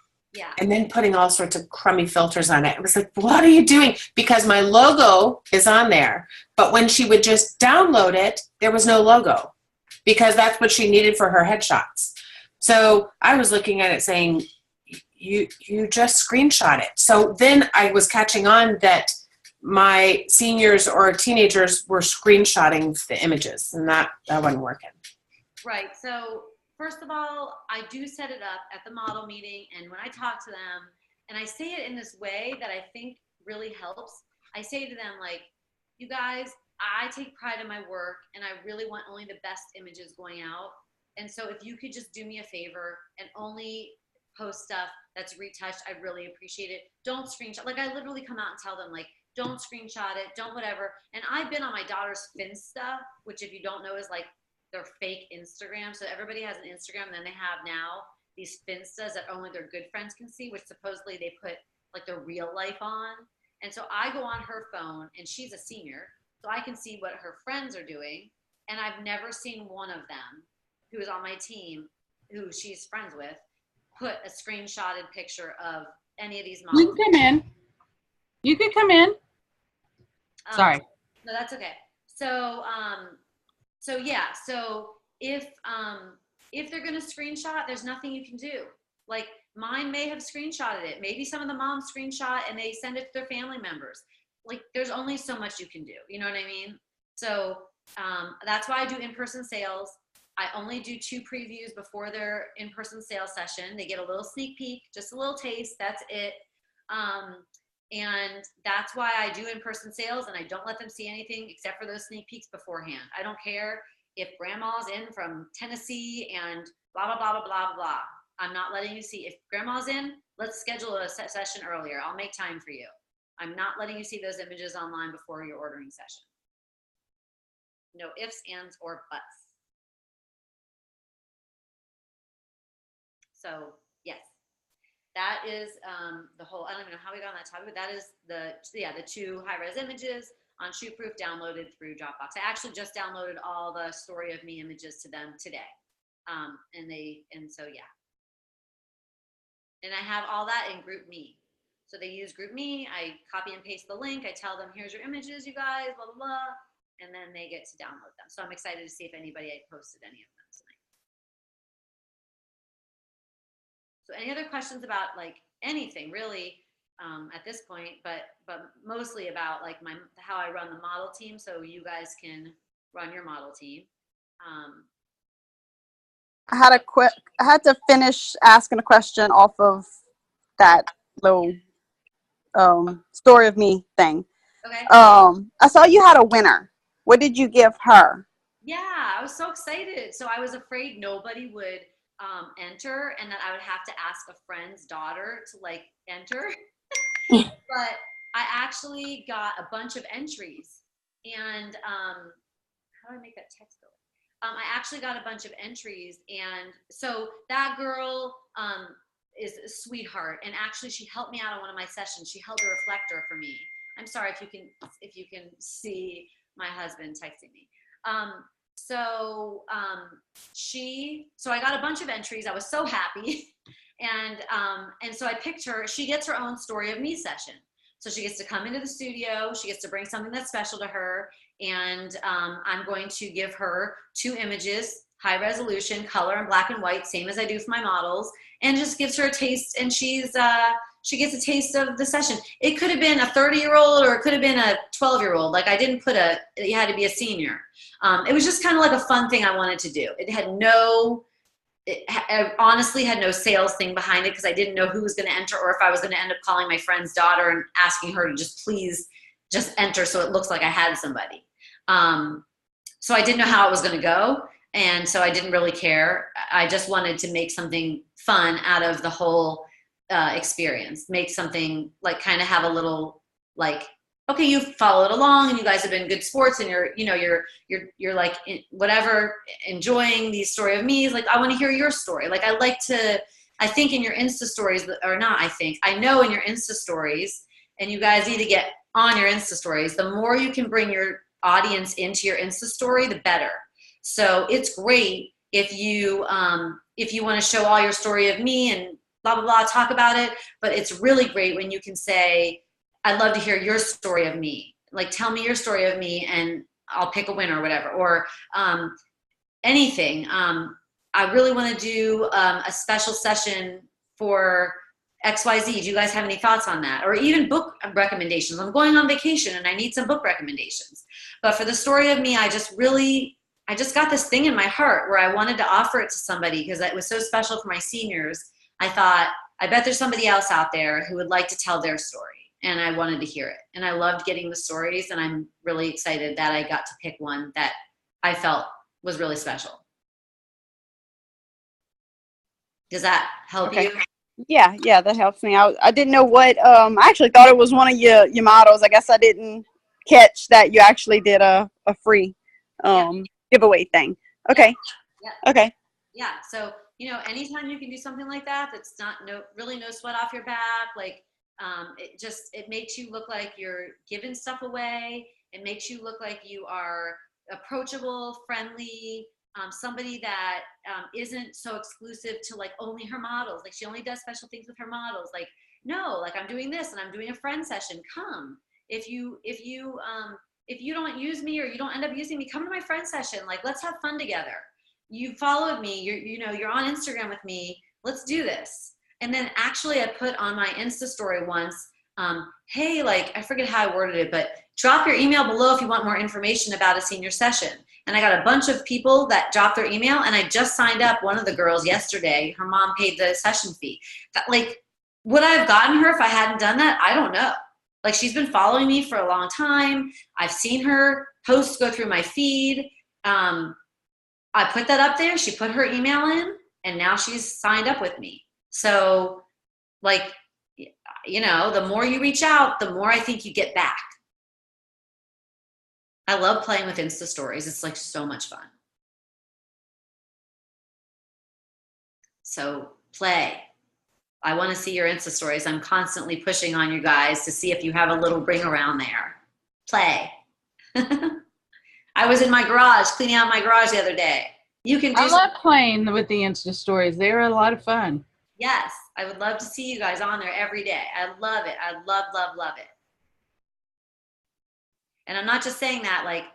and then putting all sorts of crummy filters on it. I was like, what are you doing? Because my logo is on there. But when she would just download it, there was no logo because that's what she needed for her headshots. So I was looking at it saying, you just screenshot it. So then I was catching on that my seniors or teenagers were screenshotting the images, and that wasn't working. Right. So first of all, I do set it up at the model meeting, and when I talk to them, and I say it in this way that I think really helps, I say to them, like, you guys, I take pride in my work, and I really want only the best images going out. And so if you could just do me a favor and only post stuff that's retouched, I'd really appreciate it. Don't screenshot. Like, I literally come out and tell them, like, don't screenshot it, don't whatever. And I've been on my daughter's Finsta, which if you don't know is like their fake Instagram. So everybody has an Instagram, and then they have now these Finstas that only their good friends can see, which supposedly they put like their real life on. And so I go on her phone, and she's a senior, so I can see what her friends are doing. And I've never seen one of them who is on my team, who she's friends with, put a screenshotted picture of any of these models. You can come in. You can come in. Sorry. No, that's okay. So, so yeah. So if they're gonna screenshot, there's nothing you can do. Like, mine may have screenshotted it. Maybe some of the moms screenshot and they send it to their family members. Like, there's only so much you can do. You know what I mean? So that's why I do in-person sales. I only do 2 previews before their in-person sales session. They get a little sneak peek, just a little taste. That's it. And that's why I do in-person sales, and I don't let them see anything except for those sneak peeks beforehand. I don't care if grandma's in from Tennessee and blah, blah, blah, blah, blah, blah. I'm not letting you see. If grandma's in, let's schedule a session earlier. I'll make time for you. I'm not letting you see those images online before your ordering session. No ifs, ands, or buts. So yes, that is the whole, I don't even know how we got on that topic, but that is the 2 high-res images on Shootproof downloaded through Dropbox. I actually just downloaded all the Story of Me images to them today. And so, yeah. And I have all that in GroupMe. So they use GroupMe, I copy and paste the link, I tell them, here's your images, you guys, blah, blah, blah, and then they get to download them. So I'm excited to see if anybody had posted any of them tonight. So any other questions about like anything really at this point, but mostly about like how I run the model team, so you guys can run your model team. I had to finish asking a question off of that little Story of Me thing. Okay. I saw you had a winner. What did you give her? Yeah, I was so excited. So I was afraid nobody would enter, and that I would have to ask a friend's daughter to like enter. But I actually got a bunch of entries, and how do I make that text go? I actually got a bunch of entries, and so that girl is a sweetheart, and actually she helped me out on one of my sessions. She held a reflector for me. I'm sorry if you can see my husband texting me. So I got a bunch of entries. I was so happy. And so I picked her. She gets her own Story of Me session. So she gets to come into the studio. She gets to bring something that's special to her. And I'm going to give her 2 images, high resolution, color and black and white, same as I do for my models, and just gives her a taste. And she gets a taste of the session. It could have been a 30-year-old or it could have been a 12-year-old. Like, I didn't put you had to be a senior. It was just kind of like a fun thing I wanted to do. It honestly had no sales thing behind it, because I didn't know who was going to enter, or if I was going to end up calling my friend's daughter and asking her to just please just enter so it looks like I had somebody. So I didn't know how it was going to go, and so I didn't really care. I just wanted to make something fun out of the whole experience. Make something like kind of have a little like, okay, you've followed along and you guys have been good sports, and you're like whatever, enjoying these Story of Me's. Like, I want to hear your story. Like, I think in your Insta stories, or not, I know in your Insta stories, and you guys need to get on your Insta stories. The more you can bring your audience into your Insta story, the better. So it's great if you want to show all your Story of Me and blah, blah, blah, talk about it. But it's really great when you can say, I'd love to hear your Story of Me. Like, tell me your Story of Me and I'll pick a winner or whatever. Or anything. I really want to do a special session for XYZ. Do you guys have any thoughts on that? Or even book recommendations. I'm going on vacation and I need some book recommendations. But for the Story of Me, I just got this thing in my heart where I wanted to offer it to somebody because it was so special for my seniors. I thought, I bet there's somebody else out there who would like to tell their story. and I wanted to hear it. And I loved getting the stories, and I'm really excited that I got to pick one that I felt was really special. Does that help Okay. you? Yeah, that helps me. I didn't know what. I actually thought it was one of your models. I guess I didn't catch that you actually did a free giveaway thing. Okay. Yeah. Okay. Yeah. So, anytime you can do something like that, that's not really no sweat off your back. Like, it makes you look like you're giving stuff away. It makes you look like you are approachable, friendly, somebody that isn't so exclusive to like only her models. Like she only does special things with her models. Like, no, like I'm doing this and I'm doing a friend session. Come. If you don't use me or you don't end up using me, come to my friend session. Like, let's have fun together. You followed me, you're on Instagram with me. Let's do this. And then actually I put on my Insta story once, hey, like, I forget how I worded it, but drop your email below if you want more information about a senior session. And I got a bunch of people that dropped their email, and I just signed up one of the girls yesterday. Her mom paid the session fee. Like, would I have gotten her if I hadn't done that? I don't know. Like, she's been following me for a long time. I've seen her posts go through my feed. I put that up there. She put her email in, and now she's signed up with me. So, like, the more you reach out, the more I think you get back. I love playing with Insta stories. It's like so much fun. So play. I want to see your Insta stories. I'm constantly pushing on you guys to see if you have a little ring around there. Play. I was in my garage, cleaning out my garage the other day. You can do I love playing with the Insta stories. They're a lot of fun. Yes, I would love to see you guys on there every day. I love it. I love, love, love it. And I'm not just saying that like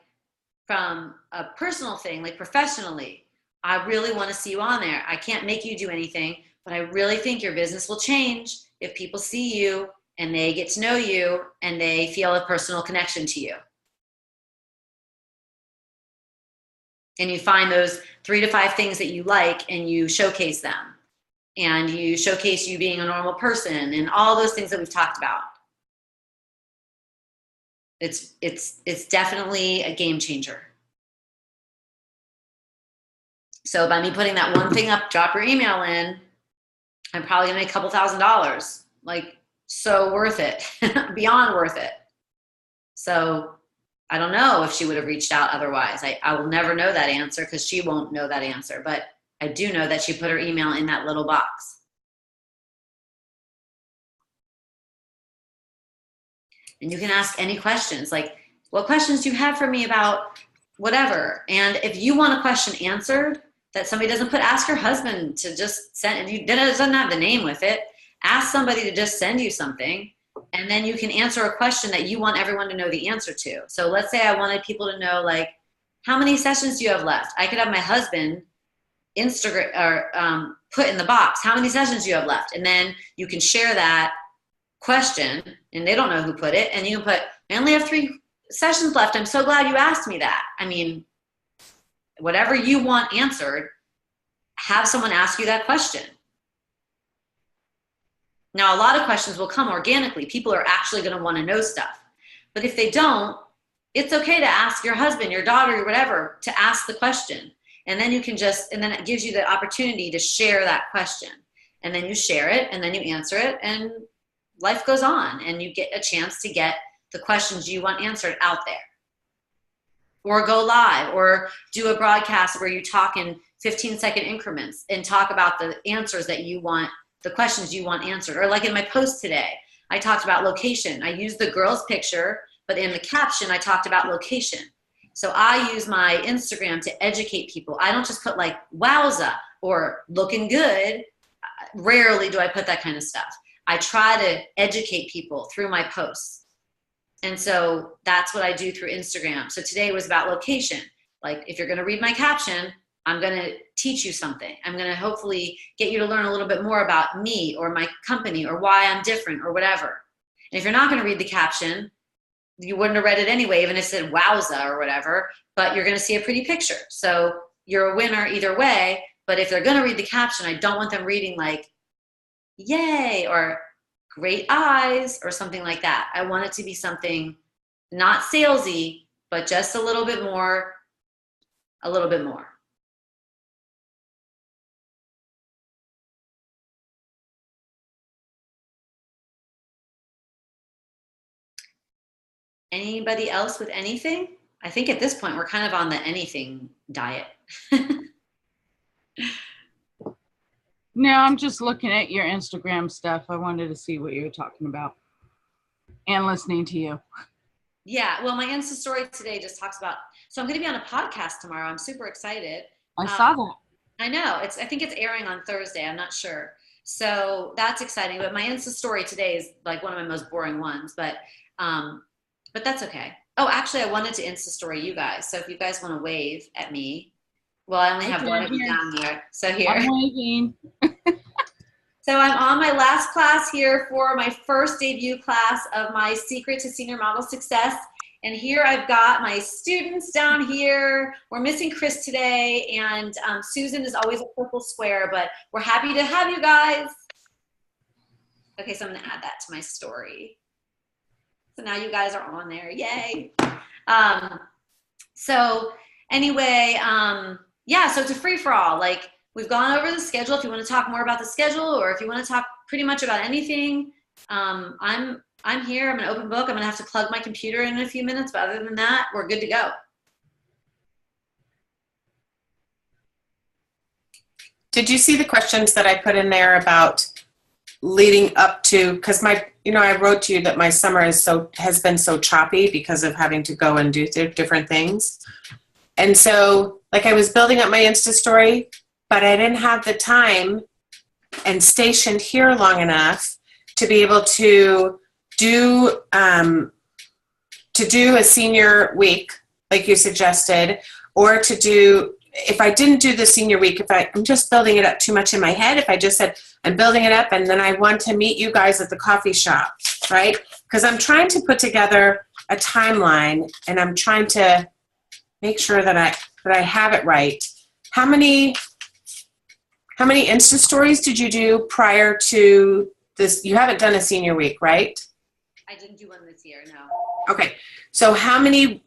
from a personal thing, like professionally. I really want to see you on there. I can't make you do anything, but I really think your business will change if people see you and they get to know you and they feel a personal connection to you. And you find those 3 to 5 things that you like and you showcase them. And you showcase you being a normal person and all those things that we've talked about. It's definitely a game changer. So by me putting that one thing up, drop your email in, I'm probably gonna make a couple $1,000s. Like, so worth it, beyond worth it. So I don't know if she would have reached out otherwise. I will never know that answer because she won't know that answer. But I do know that she put her email in that little box. And you can ask any questions, like, what questions do you have for me about whatever? And if you want a question answered that somebody doesn't put, ask your husband to just send, if you doesn't have the name with it, ask somebody to just send you something. And then you can answer a question that you want everyone to know the answer to. So let's say I wanted people to know, like, how many sessions do you have left? I could have my husband Instagram or put in the box, how many sessions do you have left? And then you can share that question, and they don't know who put it. And you can put, I only have 3 sessions left. I'm so glad you asked me that. I mean, whatever you want answered, have someone ask you that question. Now, a lot of questions will come organically. People are actually going to want to know stuff. But if they don't, it's okay to ask your husband, your daughter, or whatever, to ask the question. And then you can and then it gives you the opportunity to share that question. And then you share it, and then you answer it, and life goes on. And you get a chance to get the questions you want answered out there. Or go live, or do a broadcast where you talk in 15-second increments and talk about the answers that you want, the questions you want answered. Or like in my post today, I talked about location. I used the girl's picture, but in the caption, I talked about location. So I use my Instagram to educate people. I don't just put like, wowza, or looking good. Rarely do I put that kind of stuff. I try to educate people through my posts. And so that's what I do through Instagram. So today was about location. Like, if you're going to read my caption, I'm going to teach you something. I'm going to hopefully get you to learn a little bit more about me or my company or why I'm different or whatever. And if you're not going to read the caption, you wouldn't have read it anyway, even if it said wowza or whatever, but you're going to see a pretty picture. So you're a winner either way. But if they're going to read the caption, I don't want them reading like, yay, or great eyes or something like that. I want it to be something not salesy, but just a little bit more, a little bit more. Anybody else with anything? I think at this point we're kind of on the anything diet. No, I'm just looking at your Instagram stuff. I wanted to see what you were talking about and listening to you. Yeah, well, my Insta story today just talks about, so I'm going to be on a podcast tomorrow. I'm super excited. I saw that. I know. I think it's airing on Thursday. I'm not sure. So that's exciting. But my Insta story today is like one of my most boring ones, but that's okay. Oh, actually, I wanted to Insta story you guys. So if you guys want to wave at me, well, I only have one of you down here. So here. I'm waving. So I'm on my last class here for my first debut class of my Secret to Senior Model Success. And here I've got my students down here. We're missing Chris today, and Susan is always a purple square, but we're happy to have you guys. Okay, so I'm gonna add that to my story. So now you guys are on there, yay. So anyway, yeah, so it's a free-for-all. Like, we've gone over the schedule. If you want to talk more about the schedule, or if you want to talk pretty much about anything, I'm here. I'm an open book. I'm going to have to plug my computer in a few minutes, but other than that, we're good to go. Did you see the questions that I put in there about leading up to, because I wrote to you that my summer has been so choppy because of having to go and do different things. And so, like, I was building up my Insta story, but I didn't have the time and stationed here long enough to be able to do a senior week like you suggested, or to do, if I didn't do the senior week, I'm just building it up too much in my head. If I just said I'm building it up and then I want to meet you guys at the coffee shop, right? Because I'm trying to put together a timeline and I'm trying to make sure that I have it right. How many Insta stories did you do prior to this? You haven't done a senior week, right? I didn't do one this year, no. Okay. So how many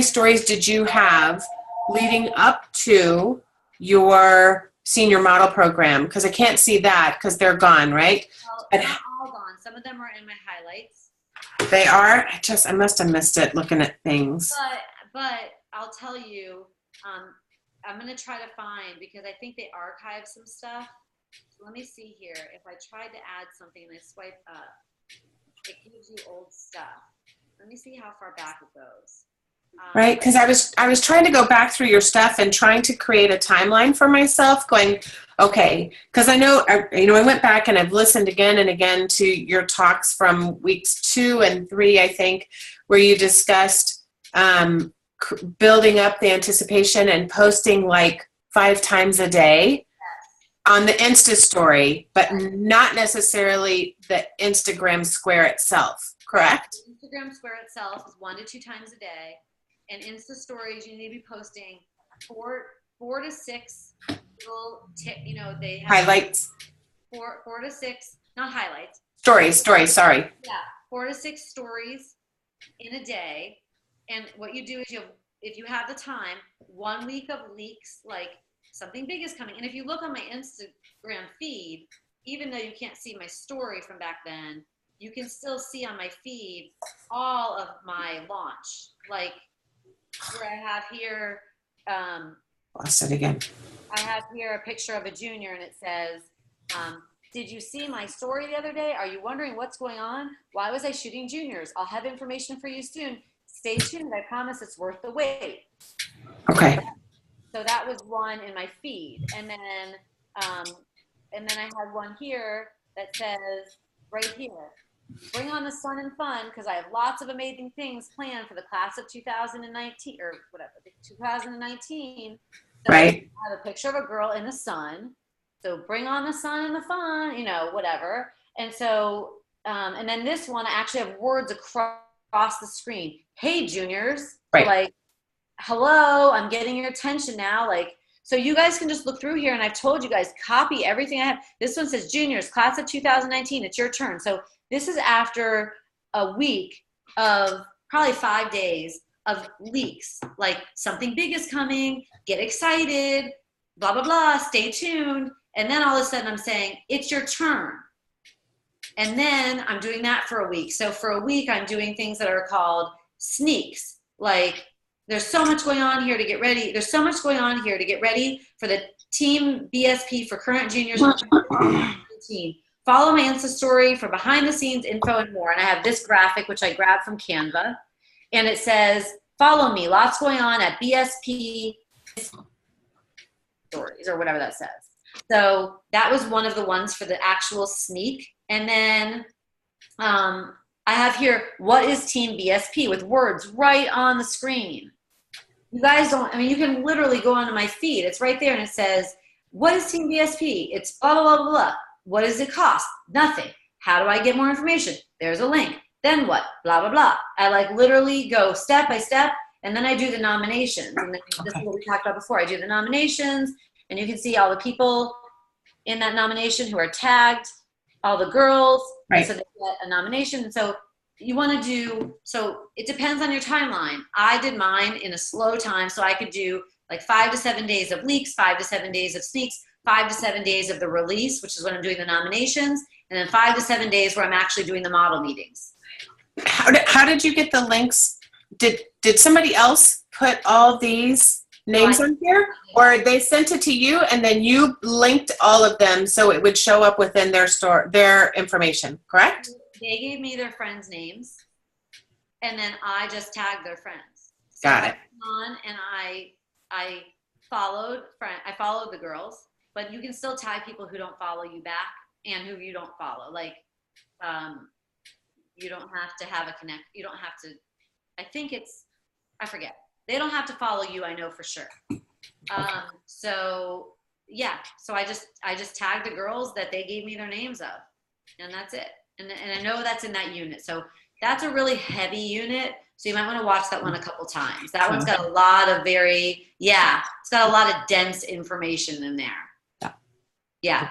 stories did you have leading up to your senior model program? Because I can't see that because they're gone, right? Well, not all gone. Some of them are in my highlights. They are? I must have missed it looking at things. But I'll tell you, I'm going to try to find, because I think they archived some stuff. So let me see here. If I tried to add something and I swipe up, it gives you old stuff. Let me see how far back it goes. Right, because I was trying to go back through your stuff and trying to create a timeline for myself, going, okay, because I know I went back and I've listened again and again to your talks from weeks 2 and 3, I think, where you discussed building up the anticipation and posting like 5 times a day on the Insta story, but not necessarily the Instagram square itself, correct? Instagram square itself is 1 to 2 times a day. And Insta stories, you need to be posting 4 to 6 little they have Highlights. 4 to 6, not highlights. Stories, sorry. Yeah, 4 to 6 stories in a day. And what you do is if you have the time, 1 week of leaks, like something big is coming. And if you look on my Instagram feed, even though you can't see my story from back then, you can still see on my feed all of my launch. Like, where I have here, Lost it again. I have here a picture of a junior, and it says, did you see my story the other day? Are you wondering what's going on? Why was I shooting juniors? I'll have information for you soon. Stay tuned. I promise it's worth the wait. Okay. So that was one in my feed. And then I had one here that says right here, bring on the sun and fun, because I have lots of amazing things planned for the class of 2019 or whatever, 2019. So right. I have a picture of a girl in the sun. So bring on the sun and the fun, whatever. And so, and then this one, I actually have words across the screen. Hey, juniors. Right. Like, hello, I'm getting your attention now. Like, So you guys can just look through here, and I've told you guys, copy everything I have. This one says juniors, class of 2019. It's your turn. So this is after a week of probably 5 days of leaks, like something big is coming, get excited, blah, blah, blah, stay tuned. And then all of a sudden I'm saying, it's your turn. And then I'm doing that for a week. So for a week, I'm doing things that are called sneaks. Like, there's so much going on here to get ready. There's so much going on here to get ready for the Team BSP for current juniors. Follow my Insta story for behind the scenes info and more. And I have this graphic, which I grabbed from Canva. And it says, follow me. Lots going on at BSP stories or whatever that says. So that was one of the ones for the actual sneak. And then I have here, what is Team BSP, with words right on the screen. You guys don't, I mean, you can literally go onto my feed. It's right there and it says, what is Team BSP? It's blah, blah, blah, blah. What does it cost? Nothing. How do I get more information? There's a link. Then what? Blah, blah, blah. I like literally go step by step, and then I do the nominations. And then this is what we talked about before. I do the nominations, and you can see all the people in that nomination who are tagged, all the girls. Right. So they get a nomination. And so you want to do, so it depends on your timeline. I did mine in a slow time, so I could do like 5 to 7 days of leaks, 5 to 7 days of sneaks, 5 to 7 days of the release, which is when I'm doing the nominations, and then 5 to 7 days where I'm actually doing the model meetings. How did you get the links? Did somebody else put all these names on here, or they sent it to you and then you linked all of them so it would show up within their information, correct? They gave me their friends' names, and then I just tagged their friends. So Got I it. went on and I followed the girls, but you can still tag people who don't follow you back and who you don't follow. Like, you don't have to have a connect. You don't have to. I forget. They don't have to follow you. I know for sure. So yeah. So I just tagged the girls that they gave me their names of, and that's it. And I know that's in that unit. So that's a really heavy unit. So you might want to watch that one a couple times. That one's got a lot of it's got a lot of dense information in there. Yeah.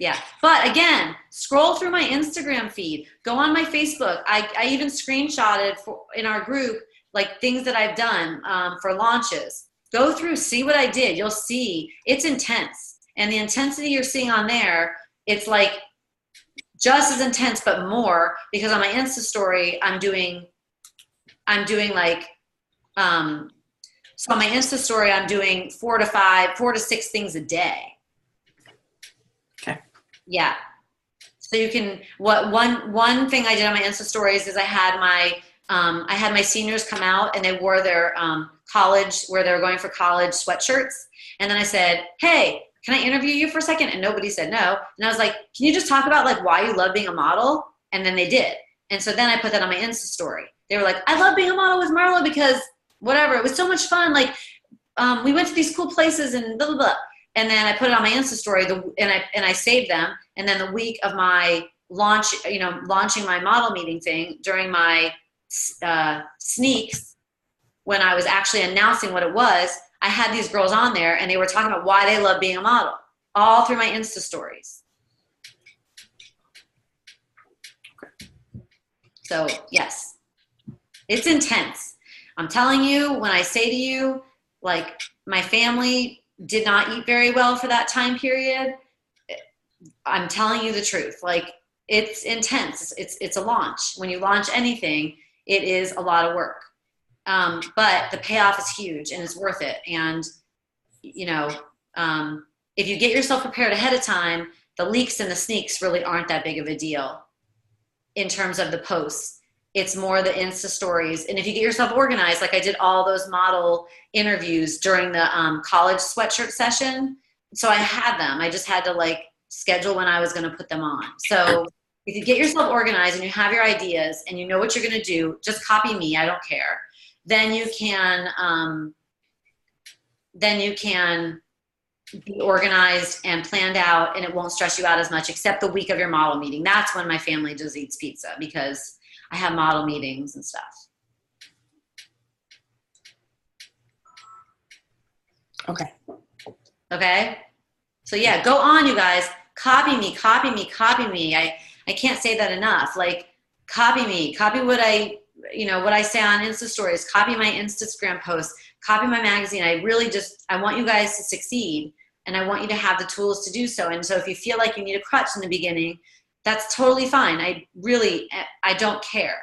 Yeah. But again, scroll through my Instagram feed, go on my Facebook. I even screenshotted in our group, like things that I've done for launches. Go through, see what I did. You'll see it's intense. And the intensity you're seeing on there, it's like just as intense, but more, because on my Insta story, I'm doing like, so on my Insta story, I'm doing 4 to 6 things a day. Okay. Yeah. So you can, one thing I did on my Insta stories is I had my seniors come out and they wore their college, where they were going for college sweatshirts. And then I said, hey, can I interview you for a second? And nobody said no. And I was like, can you just talk about like why you love being a model? And then they did. And so then I put that on my Insta story. They were like, I love being a model with Marla because whatever, it was so much fun. Like, we went to these cool places and blah, blah, blah. And then I put it on my Insta story and I saved them. And then the week of my launch, launching my model meeting thing during my sneaks, when I was actually announcing what it was, I had these girls on there and they were talking about why they love being a model, all through my Insta stories. So yes, it's intense. I'm telling you, when I say to you, like, my family did not eat very well for that time period, I'm telling you the truth. Like, it's intense. It's a launch. When you launch anything, it is a lot of work. But the payoff is huge and it's worth it. And, if you get yourself prepared ahead of time, the leaks and the sneaks really aren't that big of a deal in terms of the posts. It's more the Insta stories. And if you get yourself organized, like I did all those model interviews during the college sweatshirt session. So I had them. I just had to like schedule when I was going to put them on. So if you get yourself organized and you have your ideas and you know what you're going to do, just copy me. I don't care. Then you can be organized and planned out, and it won't stress you out as much, except the week of your model meeting. That's when my family just eats pizza, because I have model meetings and stuff. Okay. Okay? So yeah, go on, you guys. Copy me, copy me, copy me. I can't say that enough. Like, copy me, copy what what I say on Insta stories, copy my Instagram posts, copy my magazine. I want you guys to succeed, and I want you to have the tools to do so. And so if you feel like you need a crutch in the beginning, that's totally fine. I don't care.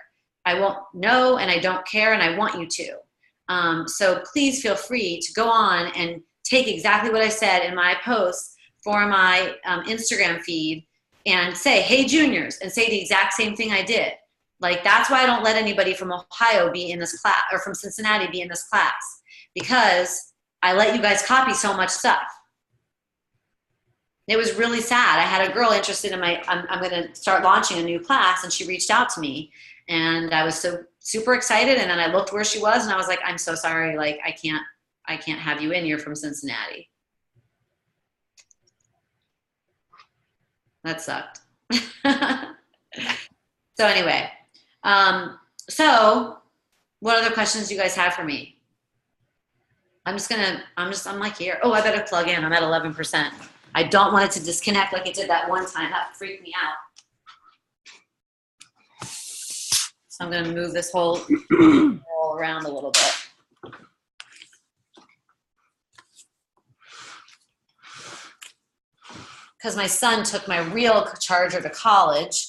I won't know, and I don't care, and I want you to. So please feel free to go on and take exactly what I said in my posts for my Instagram feed and say, hey, juniors, and say the exact same thing I did. Like, that's why I don't let anybody from Ohio be in this class, or from Cincinnati be in this class, because I let you guys copy so much stuff. It was really sad. I had a girl interested in I'm going to start launching a new class, and she reached out to me, and I was so super excited. And then I looked where she was, and I was like, I'm so sorry. Like, I can't have you in. You're from Cincinnati. That sucked. So anyway, so what other questions do you guys have for me? I'm like here. Oh, I better plug in. I'm at 11%. I don't want it to disconnect like it did that one time. That freaked me out. So I'm going to move this whole roll around a little bit. Because my son took my real charger to college.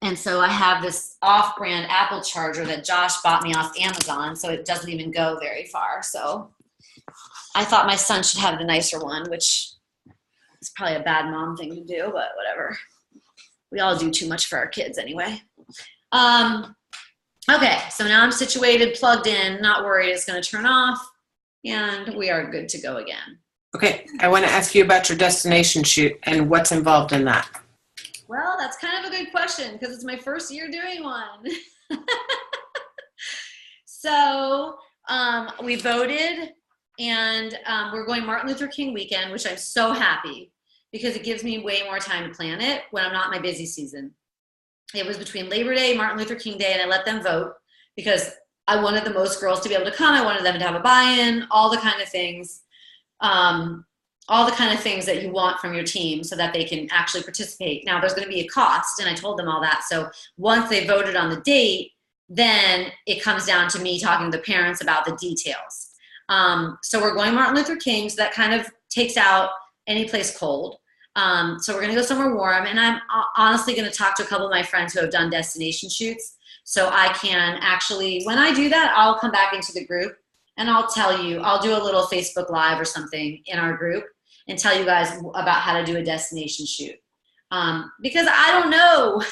And so I have this off-brand Apple charger that Josh bought me off Amazon, so it doesn't even go very far. So I thought my son should have the nicer one, which is probably a bad mom thing to do, but whatever. We all do too much for our kids anyway. Okay, so now I'm situated, plugged in, not worried it's going to turn off, and we are good to go again. Okay, I want to ask you about your destination shoot and what's involved in that. Well, that's kind of a good question because it's my first year doing one. So we voted, and we're going Martin Luther King weekend, which I'm so happy because it gives me way more time to plan it when I'm not in my busy season. It was between Labor Day, Martin Luther King Day, and I let them vote because I wanted the most girls to be able to come. I wanted them to have a buy-in, all the kind of things. All the kind of things that you want from your team so that they can actually participate. Now, there's going to be a cost, and I told them all that. So once they voted on the date, then it comes down to me talking to the parents about the details. So we're going Martin Luther King, so that kind of takes out any place cold. So we're going to go somewhere warm, and I'm honestly going to talk to a couple of my friends who have done destination shoots, so I can actually, when I do that, I'll come back into the group, and I'll tell you, I'll do a little Facebook Live or something in our group and tell you guys about how to do a destination shoot. Because I don't know.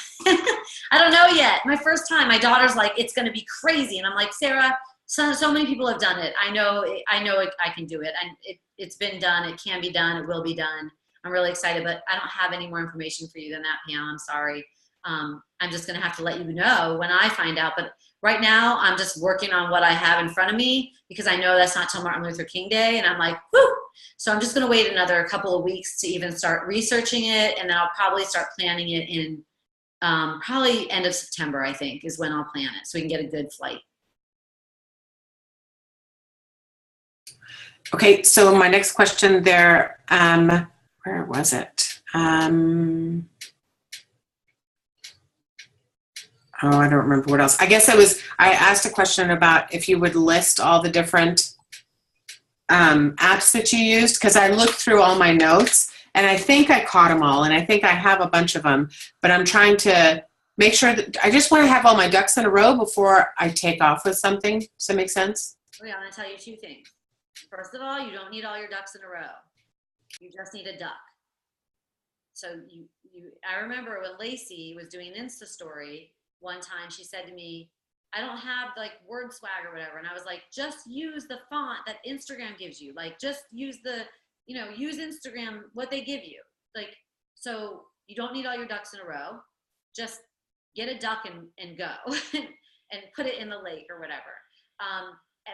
I don't know yet. My first time, my daughter's like, it's going to be crazy. And I'm like, Sarah, so many people have done it. I know I can do it. And it's been done. It can be done. It will be done. I'm really excited, but I don't have any more information for you than that, Pam. I'm sorry. I'm just going to have to let you know when I find out. But right now, I'm just working on what I have in front of me because I know that's not till Martin Luther King Day. And I'm like, whoo. So I'm just going to wait another couple of weeks to even start researching it. And then I'll probably start planning it in probably end of September, I think, is when I'll plan it so we can get a good flight. Okay, so my next question there, where was it? Oh, I don't remember what else. I guess I asked a question about if you would list all the different apps that you used, because I looked through all my notes and I think I caught them all, and I think I have a bunch of them, but I'm trying to make sure that I just want to have all my ducks in a row before I take off with something. Does that make sense? Okay, I'm going to tell you two things. First of all, you don't need all your ducks in a row. You just need a duck. So I remember when Lacey was doing an Insta story one time, she said to me, I don't have like word swag or whatever. And I was like, just use the font that Instagram gives you. Like, just use use Instagram, what they give you. Like, so you don't need all your ducks in a row. Just get a duck and go and put it in the lake or whatever.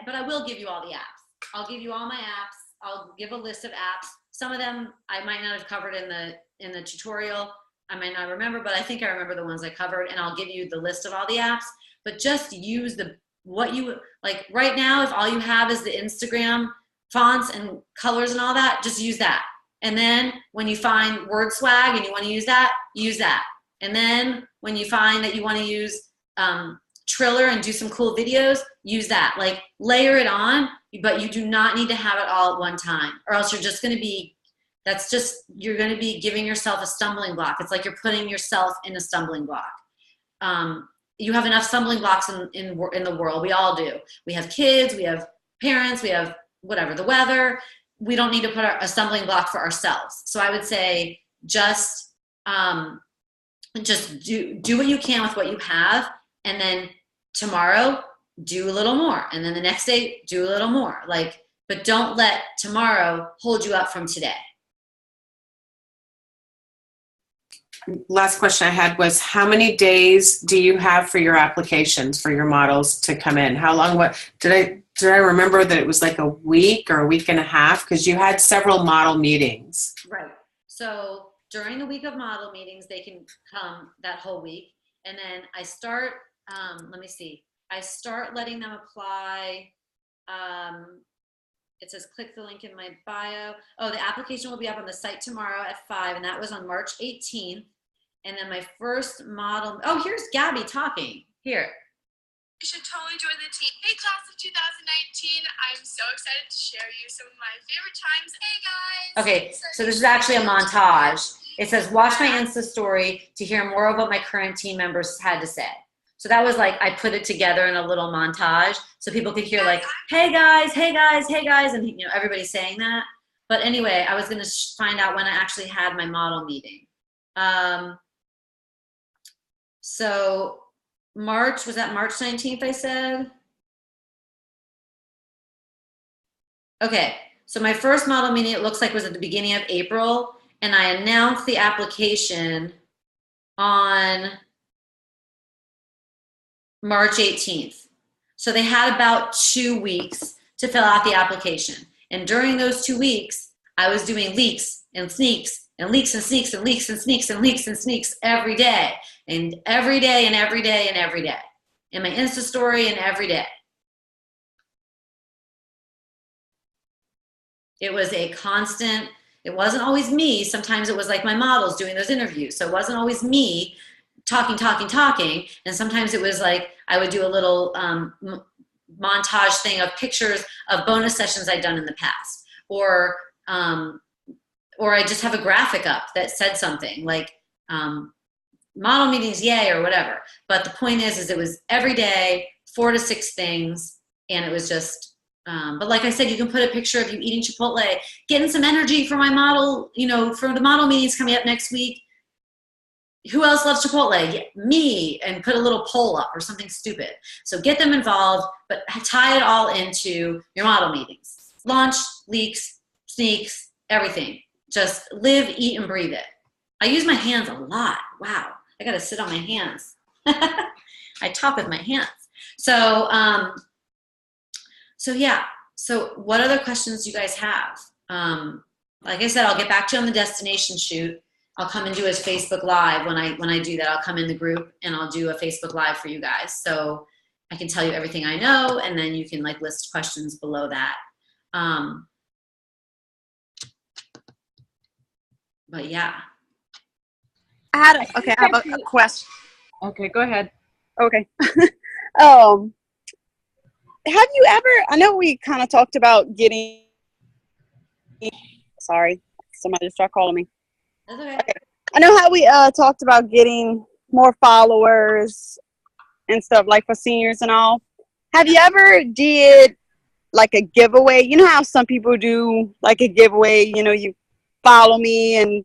But I will give you all the apps. I'll give you all my apps. I'll give a list of apps. Some of them I might not have covered in the tutorial. I might not remember, but I think I remember the ones I covered, and I'll give you the list of all the apps. But just use what you like right now. If all you have is the Instagram, fonts and colors and all that, just use that. And then when you find word swag and you want to use that, use that. And then when you find that you want to use Triller and do some cool videos, use that. Like layer it on, but you do not need to have it all at one time, or else you're just going to be, you're going to be giving yourself a stumbling block. It's like you're putting yourself in a stumbling block. You have enough stumbling blocks in the world. We all do. We have kids, we have parents, we have whatever, the weather. We don't need to put a stumbling block for ourselves. So I would say just do what you can with what you have, and then tomorrow do a little more, and then the next day do a little more. Like, but don't let tomorrow hold you up from today. Last question I had was, how many days do you have for your applications for your models to come in? How long? What did I remember that it was like a week or a week and a half, because you had several model meetings. Right. So during the week of model meetings, they can come that whole week, and then I start. Let me see. I start letting them apply. It says click the link in my bio. Oh, the application will be up on the site tomorrow at 5, and that was on March 18th. And then my first model, oh, here's Gabby talking. Here. You should totally join the team. Hey, class of 2019. I'm so excited to share you some of my favorite times. Hey, guys. Okay, so this is actually a montage. It says, watch my Insta story to hear more of what my current team members had to say. So that was like, I put it together in a little montage so people could hear like, hey guys, hey guys, hey guys, and you know, everybody's saying that. But anyway, I was gonna find out when I actually had my model meeting. So was that March 19th I said? Okay, so my first model meeting, it looks like, was at the beginning of April, and I announced the application on March 18th. So they had about 2 weeks to fill out the application. And during those 2 weeks, I was doing leaks and sneaks and leaks and sneaks and leaks and sneaks and leaks and sneaks every day and every day and every day and every day. In my Insta story and every day. It was a constant, it wasn't always me. Sometimes it was like my models doing those interviews. So it wasn't always me talking. And sometimes it was like, I would do a little montage thing of pictures of bonus sessions I'd done in the past. Or I just have a graphic up that said something like, model meetings, yay, or whatever. But the point is it was every day, 4 to 6 things. And it was just, but like I said, you can put a picture of you eating Chipotle, getting some energy for my model, you know, for the model meetings coming up next week. Who else loves Chipotle? Yeah, me, and put a little poll up or something stupid. So get them involved, but tie it all into your model meetings. Launch, leaks, sneaks, everything. Just live, eat, and breathe it. I use my hands a lot. Wow, I gotta sit on my hands. I talk with my hands. So, yeah. So what other questions do you guys have? Like I said, I'll get back to you on the destination shoot. I'll come and do a Facebook Live when I do that. I'll come in the group and I'll do a Facebook Live for you guys. So I can tell you everything I know, and then you can like list questions below that. But yeah. I have a question. Okay, go ahead. Okay. Have you ever, I know we kind of talked about getting, sorry, somebody just tried calling me. That's okay. Okay. I know how we talked about getting more followers and stuff, like for seniors and all. Have you ever did like a giveaway? You know how some people do like a giveaway, you know, you follow me and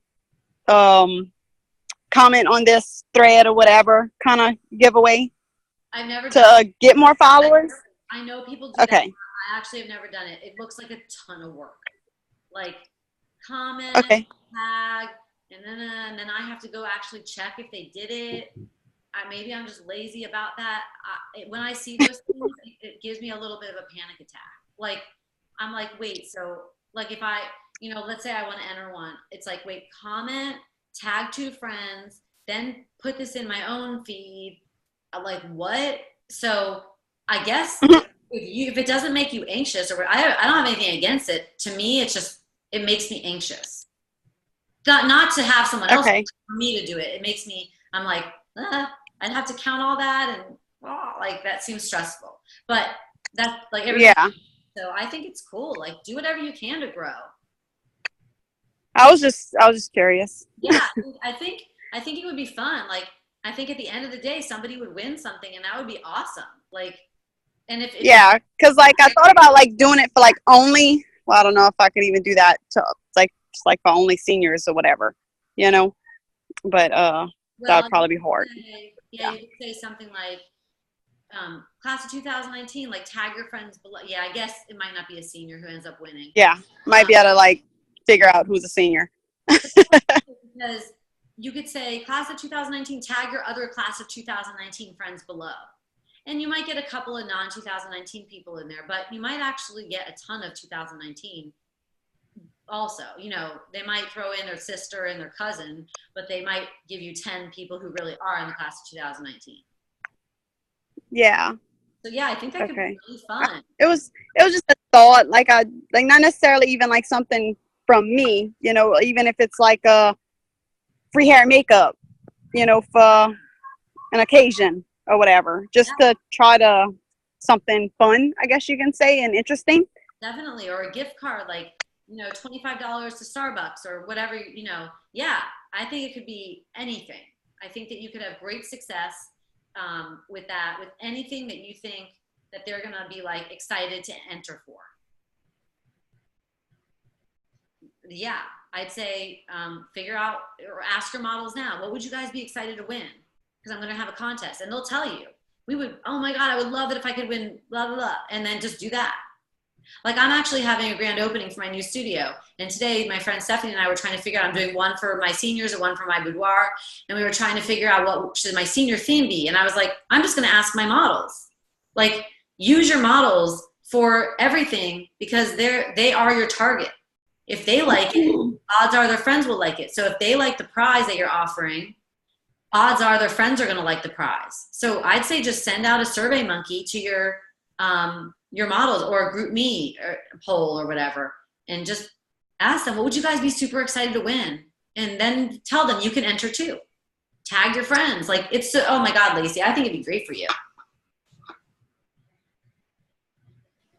comment on this thread or whatever kind of giveaway I've never to get more followers? I know people do Okay. that. I actually have never done it. It looks like a ton of work. Like comment, Okay. tag, and then I have to go actually check if they did it. Maybe I'm just lazy about that. When I see those things, it gives me a little bit of a panic attack. Like, I'm like, wait, so like if I, you know, let's say I want to enter one, it's like, wait, comment, tag 2 friends, then put this in my own feed. I'm like, what? So I guess if it doesn't make you anxious, or I don't have anything against it. To me, it makes me anxious. Not to have someone else, Okay. for me to do it. It makes me, I'm like, I'd have to count all that, and like that seems stressful. But that's like everybody. Yeah. So I think it's cool. Like, do whatever you can to grow. I was just curious. Yeah, I think it would be fun. Like, I think at the end of the day, somebody would win something, and that would be awesome. Like, and if Yeah, because like I thought about like doing it for like only. Well, I don't know if I could even do that to like just like for only seniors or whatever, you know. But that would probably be hard. Yeah, you could say something like, class of 2019, like tag your friends below. Yeah, I guess it might not be a senior who ends up winning. Yeah, might be able to like figure out who's a senior. Because you could say class of 2019, tag your other class of 2019 friends below. And you might get a couple of non-2019 people in there, but you might actually get a ton of 2019 also. You know, they might throw in their sister and their cousin, but they might give you 10 people who really are in the class of 2019. Yeah. So yeah, I think that could be really fun. It was just a thought, like not necessarily even like something from me, you know, even if it's like a free hair and makeup, you know, for an occasion or whatever, just to try to something fun, I guess you can say, and interesting. Definitely, or a gift card, like, you know, $25 to Starbucks or whatever, you know. Yeah, I think it could be anything. I think that you could have great success with that, with anything that you think that they're gonna be like excited to enter for. Yeah, I'd say figure out or ask your models now, what would you guys be excited to win? Because I'm gonna have a contest, and they'll tell you. We would, oh my God, I would love it if I could win blah, blah, blah, and then just do that. Like, I'm actually having a grand opening for my new studio. And today my friend Stephanie and I were trying to figure out, I'm doing one for my seniors and one for my boudoir. And we were trying to figure out what should my senior theme be. And I was like, I'm just going to ask my models. Like, use your models for everything because they are your target. If they like it, odds are their friends will like it. So if they like the prize that you're offering, odds are their friends are going to like the prize. So I'd say just send out a survey monkey to your models, or a group me or poll or whatever, and just ask them, what would you guys be super excited to win? And then tell them you can enter too. Tag your friends. Like, it's oh my God, Lacey, I think it'd be great for you.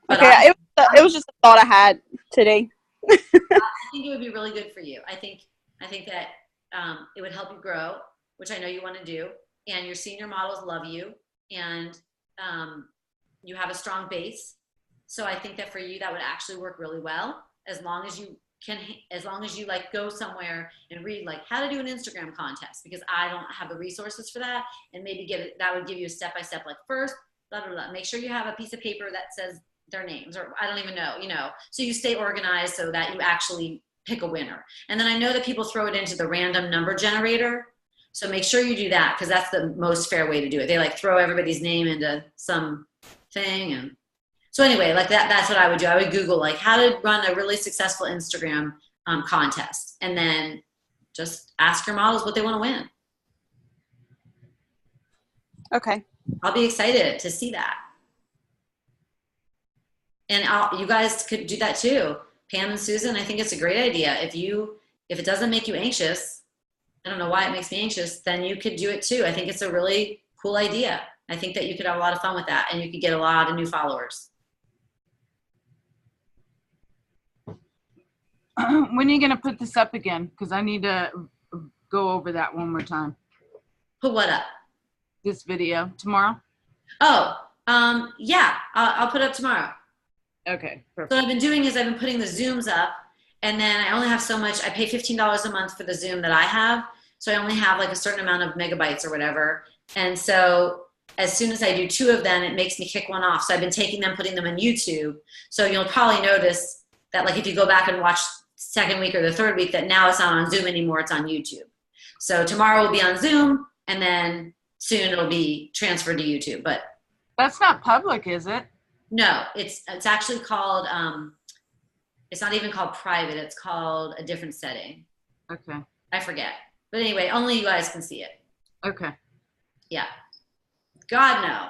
But okay, it was just a thought I had today. I think it would be really good for you. I think that it would help you grow, which I know you want to do, and your senior models love you, and you have a strong base. So I think that for you, that would actually work really well, as long as you like go somewhere and read like how to do an Instagram contest, because I don't have the resources for that, and maybe that would give you a step-by-step, like first, blah, blah, blah. Make sure you have a piece of paper that says their names, or I don't even know, you know, so you stay organized so that you actually pick a winner. And then I know that people throw it into the random number generator. So make sure you do that, because that's the most fair way to do it. They like throw everybody's name into some thing. And so anyway, like that's what I would do. I would Google like how to run a really successful Instagram contest, and then just ask your models what they want to win. Okay. I'll be excited to see that. And you guys could do that too. Pam and Susan, I think it's a great idea. If it doesn't make you anxious, I don't know why it makes me anxious, then you could do it too. I think it's a really cool idea. I think that you could have a lot of fun with that, and you could get a lot of new followers. When are you going to put this up again? Because I need to go over that one more time. Put what up? This video tomorrow? Oh, yeah, I'll put it up tomorrow. Okay, perfect. So what I've been doing is I've been putting the Zooms up, and then I only have so much. I pay $15 a month for the Zoom that I have, so I only have like a certain amount of megabytes or whatever. And so as soon as I do 2 of them, it makes me kick one off. So I've been taking them, putting them on YouTube. So you'll probably notice that, like, if you go back and watch second week or the third week, that now it's not on Zoom anymore, it's on YouTube. So tomorrow will be on Zoom, and then soon it'll be transferred to YouTube. But that's not public, is it? no, it's actually called, it's not even called private, it's called a different setting. Okay. I forget. But anyway, only you guys can see it. Okay. Yeah. God, no.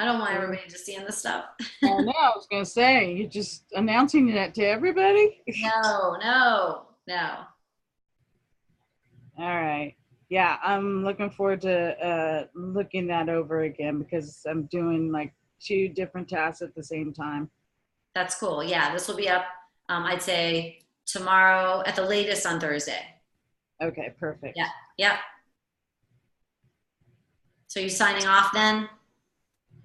I don't want everybody just seeing the stuff. Oh no, I was gonna say you're just announcing that to everybody. No, no, no. All right. Yeah, I'm looking forward to looking that over again because I'm doing like 2 different tasks at the same time. That's cool. Yeah, this will be up, I'd say tomorrow at the latest on Thursday. Okay, perfect. Yeah. Yep. So you signing off then?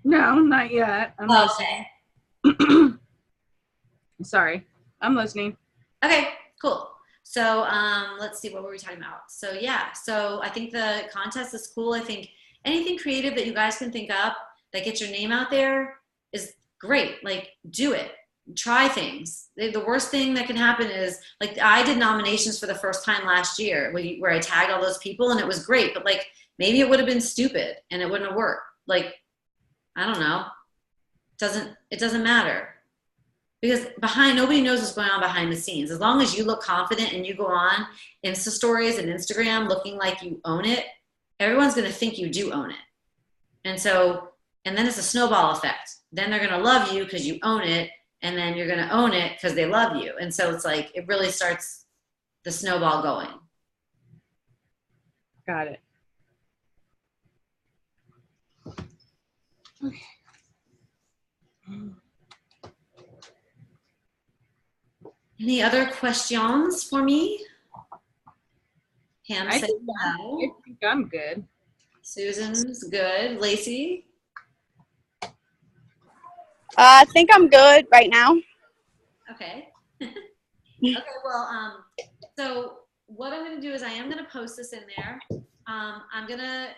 No, not yet. I'm Okay. listening. Sorry, I'm listening. Okay, cool. So let's see, what were we talking about? So yeah, so I think the contest is cool. I think anything creative that you guys can think up that gets your name out there is great. Like, do it. Try things. The worst thing that can happen is, like, I did nominations for the first time last year where I tagged all those people and it was great, but like maybe it would have been stupid and it wouldn't have worked. Like, I don't know. It doesn't matter. Because nobody knows what's going on behind the scenes. As long as you look confident and you go on Insta stories and Instagram looking like you own it, everyone's going to think you do own it. And then it's a snowball effect. Then they're going to love you because you own it. And then you're going to own it because they love you. And so it's like, it really starts the snowball going. Got it. Okay. Any other questions for me? Pam I said think no. I'm good. Susan's good. Lacey? I think I'm good right now. Okay. Okay, well, so what I'm gonna do is I am gonna post this in there. I'm gonna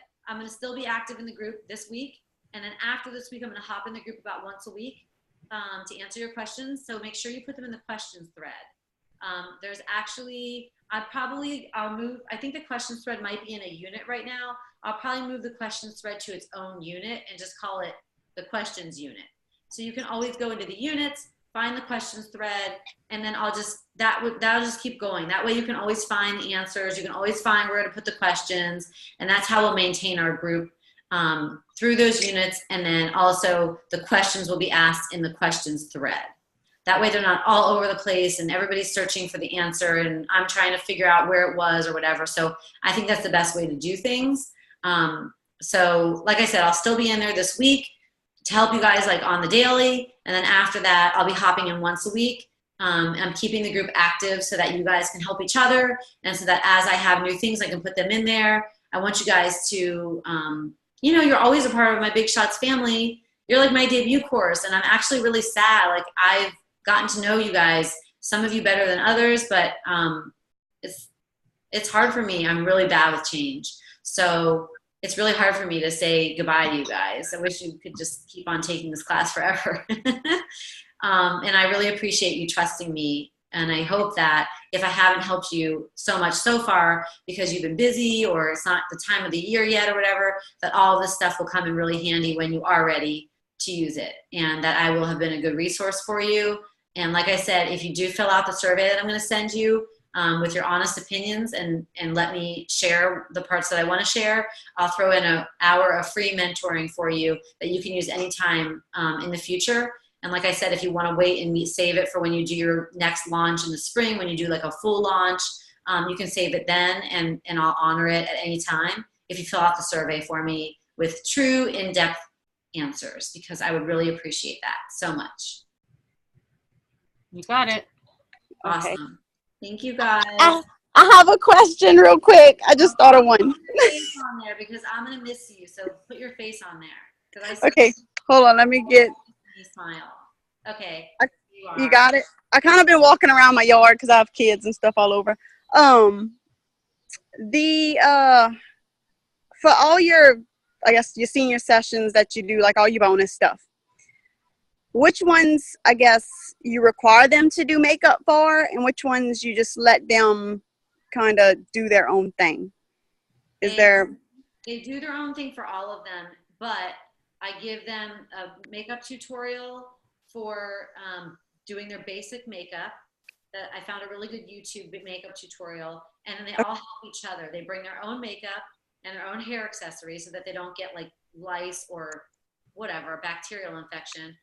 still be active in the group this week, and then after this week, I'm gonna hop in the group about once a week to answer your questions. So make sure you put them in the questions thread. There's actually, I'll move, I think the questions thread might be in a unit right now. I'll probably move the questions thread to its own unit and just call it the questions unit. So you can always go into the units, find the questions thread, and then that'll just keep going. That way you can always find the answers. You can always find where to put the questions, and that's how we'll maintain our group through those units. And then also the questions will be asked in the questions thread. That way they're not all over the place and everybody's searching for the answer and I'm trying to figure out where it was or whatever. So I think that's the best way to do things. So like I said, I'll still be in there this week to help you guys like on the daily. And then after that, I'll be hopping in once a week. I'm keeping the group active so that you guys can help each other. And so that as I have new things, I can put them in there. I want you guys to, you're always a part of my Big Shots family. You're like my debut course. And I'm actually really sad. Like I've gotten to know you guys, some of you better than others, but it's hard for me. I'm really bad with change. So it's really hard for me to say goodbye to you guys. I wish you could just keep on taking this class forever. And I really appreciate you trusting me. And I hope that if I haven't helped you so much so far because you've been busy or it's not the time of the year yet or whatever, that all of this stuff will come in really handy when you are ready to use it, and that I will have been a good resource for you. And like I said, if you do fill out the survey that I'm going to send you with your honest opinions and let me share the parts that I want to share, I'll throw in an hour of free mentoring for you that you can use anytime in the future. And like I said, if you want to wait and save it for when you do your next launch in the spring, when you do like a full launch, you can save it then and I'll honor it at any time if you fill out the survey for me with true in-depth answers, because I would really appreciate that so much. You got it. Awesome. Okay. Thank you guys. I have a question real quick. I just thought of one. Put your face on there because I'm gonna miss you. So put your face on there. Okay, hold on. Let me get. Smile. Okay. You got it. I kind of been walking around my yard because I have kids and stuff all over. For all your, I guess your senior sessions that you do, like all your bonus stuff, which ones, I guess, you require them to do makeup for, and which ones you just let them kind of do their own thing? They do their own thing for all of them, but I give them a makeup tutorial for doing their basic makeup. I found a really good YouTube makeup tutorial, and then they all help each other. They bring their own makeup and their own hair accessories so that they don't get like lice or whatever, a bacterial infection.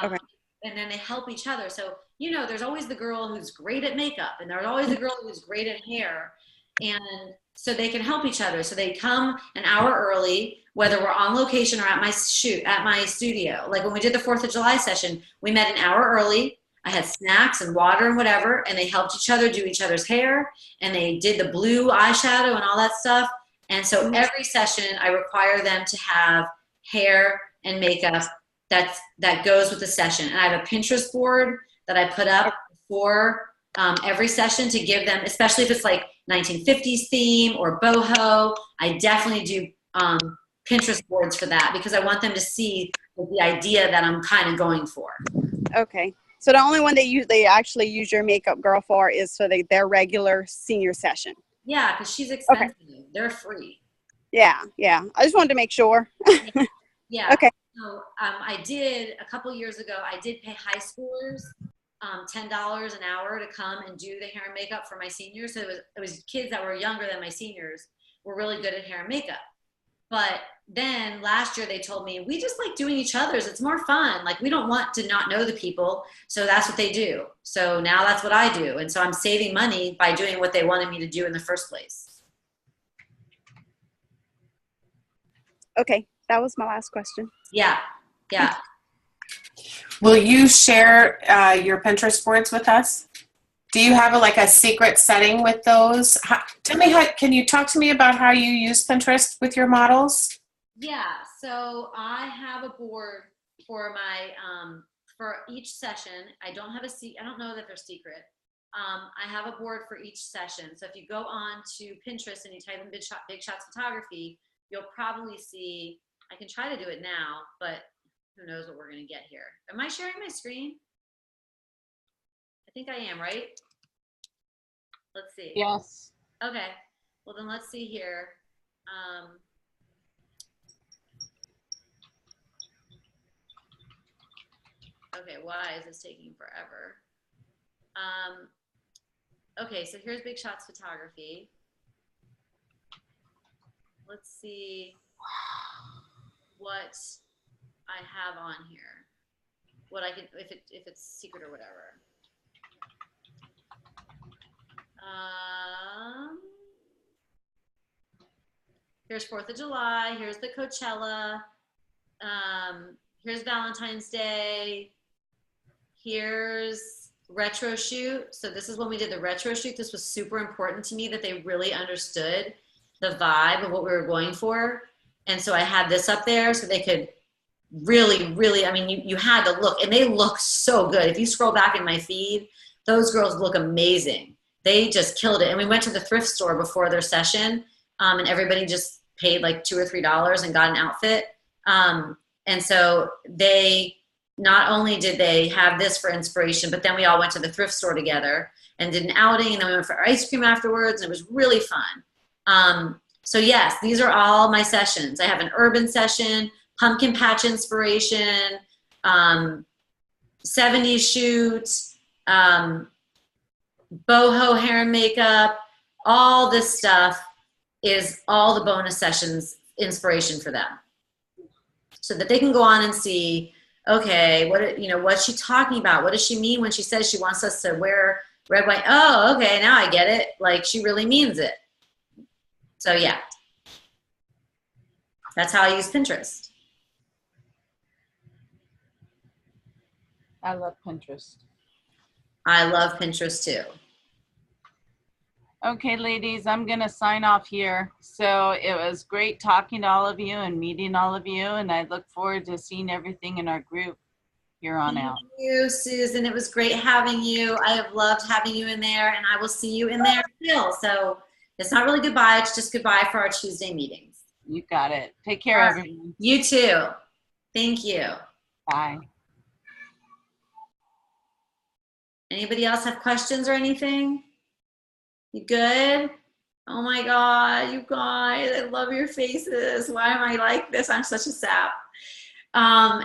Okay. And then they help each other. So, you know, there's always the girl who's great at makeup, and there's always the girl who's great at hair. And so they can help each other. So they come an hour early, whether we're on location or at my studio. Like when we did the 4th of July session, we met an hour early. I had snacks and water and whatever, and they helped each other do each other's hair, and they did the blue eyeshadow and all that stuff. And so every session I require them to have hair and makeup that goes with the session. And I have a Pinterest board that I put up for every session to give them, especially if it's like 1950s theme or boho. I definitely do Pinterest boards for that because I want them to see the idea that I'm kind of going for. Okay. So the only one they actually use your makeup girl for is for their regular senior session. Yeah, because she's expensive. Okay. They're free. Yeah. I just wanted to make sure. Yeah. Okay. So I did a couple years ago. I did pay high schoolers $10 an hour to come and do the hair and makeup for my seniors. So it was kids that were younger than my seniors were really good at hair and makeup. But then last year they told me, we just like doing each other's. It's more fun. Like we don't want to not know the people. So that's what they do. So now that's what I do. And so I'm saving money by doing what they wanted me to do in the first place. Okay. That was my last question. Yeah. Will you share your Pinterest boards with us? Do you have a secret setting with those? Can you talk to me about how you use Pinterest with your models? Yeah, so I have a board for my for each session. I don't know that they're secret. I have a board for each session. So if you go on to Pinterest and you type in Big Shots Photography, you'll probably see. I can try to do it now, but who knows what we're going to get here. Am I sharing my screen? I think I am, right? Let's see. Yes. Okay. Well, then let's see here. Okay, why is this taking forever? Okay, so here's Big Shots Photography. Let's see what I have on here. What I can, if it's secret or whatever. Here's 4th of July. Here's the Coachella. Here's Valentine's Day. Here's retro shoot. So this is when we did the retro shoot. This was super important to me that they really understood the vibe of what we were going for. And so I had this up there so they could really, I mean, you had to look, and they look so good. If you scroll back in my feed, those girls look amazing. They just killed it. And we went to the thrift store before their session, and everybody just paid like $2 or $3 and got an outfit. And so they, not only did they have this for inspiration, but then we all went to the thrift store together and did an outing, and then we went for ice cream afterwards, and it was really fun. So yes, these are all my sessions. I have an urban session, pumpkin patch inspiration, 70s shoot, boho hair and makeup. All this stuff is all the bonus sessions inspiration for them, so that they can go on and see, okay, what's she talking about? What does she mean when she says she wants us to wear red, white? Oh, okay, now I get it. Like she really means it. So yeah, that's how I use Pinterest. I love Pinterest. I love Pinterest too. Okay, ladies, I'm going to sign off here. So it was great talking to all of you and meeting all of you, and I look forward to seeing everything in our group here on out. Thank you, Susan. It was great having you. I have loved having you in there, and I will see you in there still. So it's not really goodbye. It's just goodbye for our Tuesday meetings. You got it. Take care, everyone. You too. Thank you. Bye. Anybody else have questions or anything? You good? Oh my God, you guys, I love your faces. Why am I like this? I'm such a sap.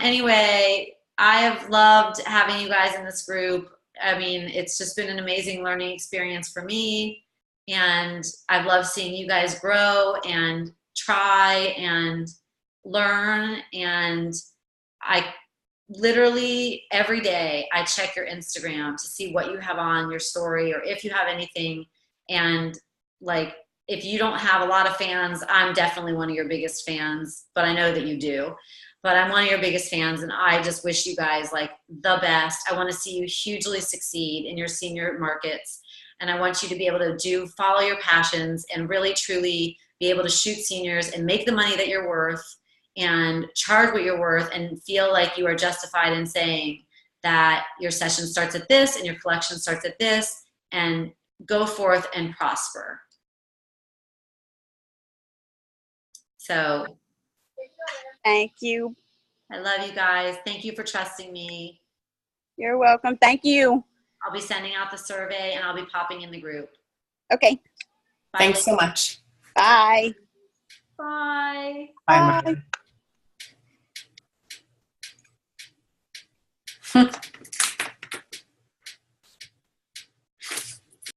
Anyway, I have loved having you guys in this group. I mean, it's just been an amazing learning experience for me. And I've loved seeing you guys grow and try and learn and I literally every day I check your Instagram to see what you have on your story or if you have anything. And like, if you don't have a lot of fans, I'm definitely one of your biggest fans, but I know that you do. But I'm one of your biggest fans, and I just wish you guys like the best. I want to see you hugely succeed in your senior markets. And I want you to be able to follow your passions and really truly be able to shoot seniors and make the money that you're worth and charge what you're worth and feel like you are justified in saying that your session starts at this and your collection starts at this, and go forth and prosper. So Thank you. I love you guys. Thank you for trusting me. You're welcome. Thank you. I'll be sending out the survey and I'll be popping in the group. Okay. Bye, Thanks so much. Bye. Bye. Bye, Bye. Margaret.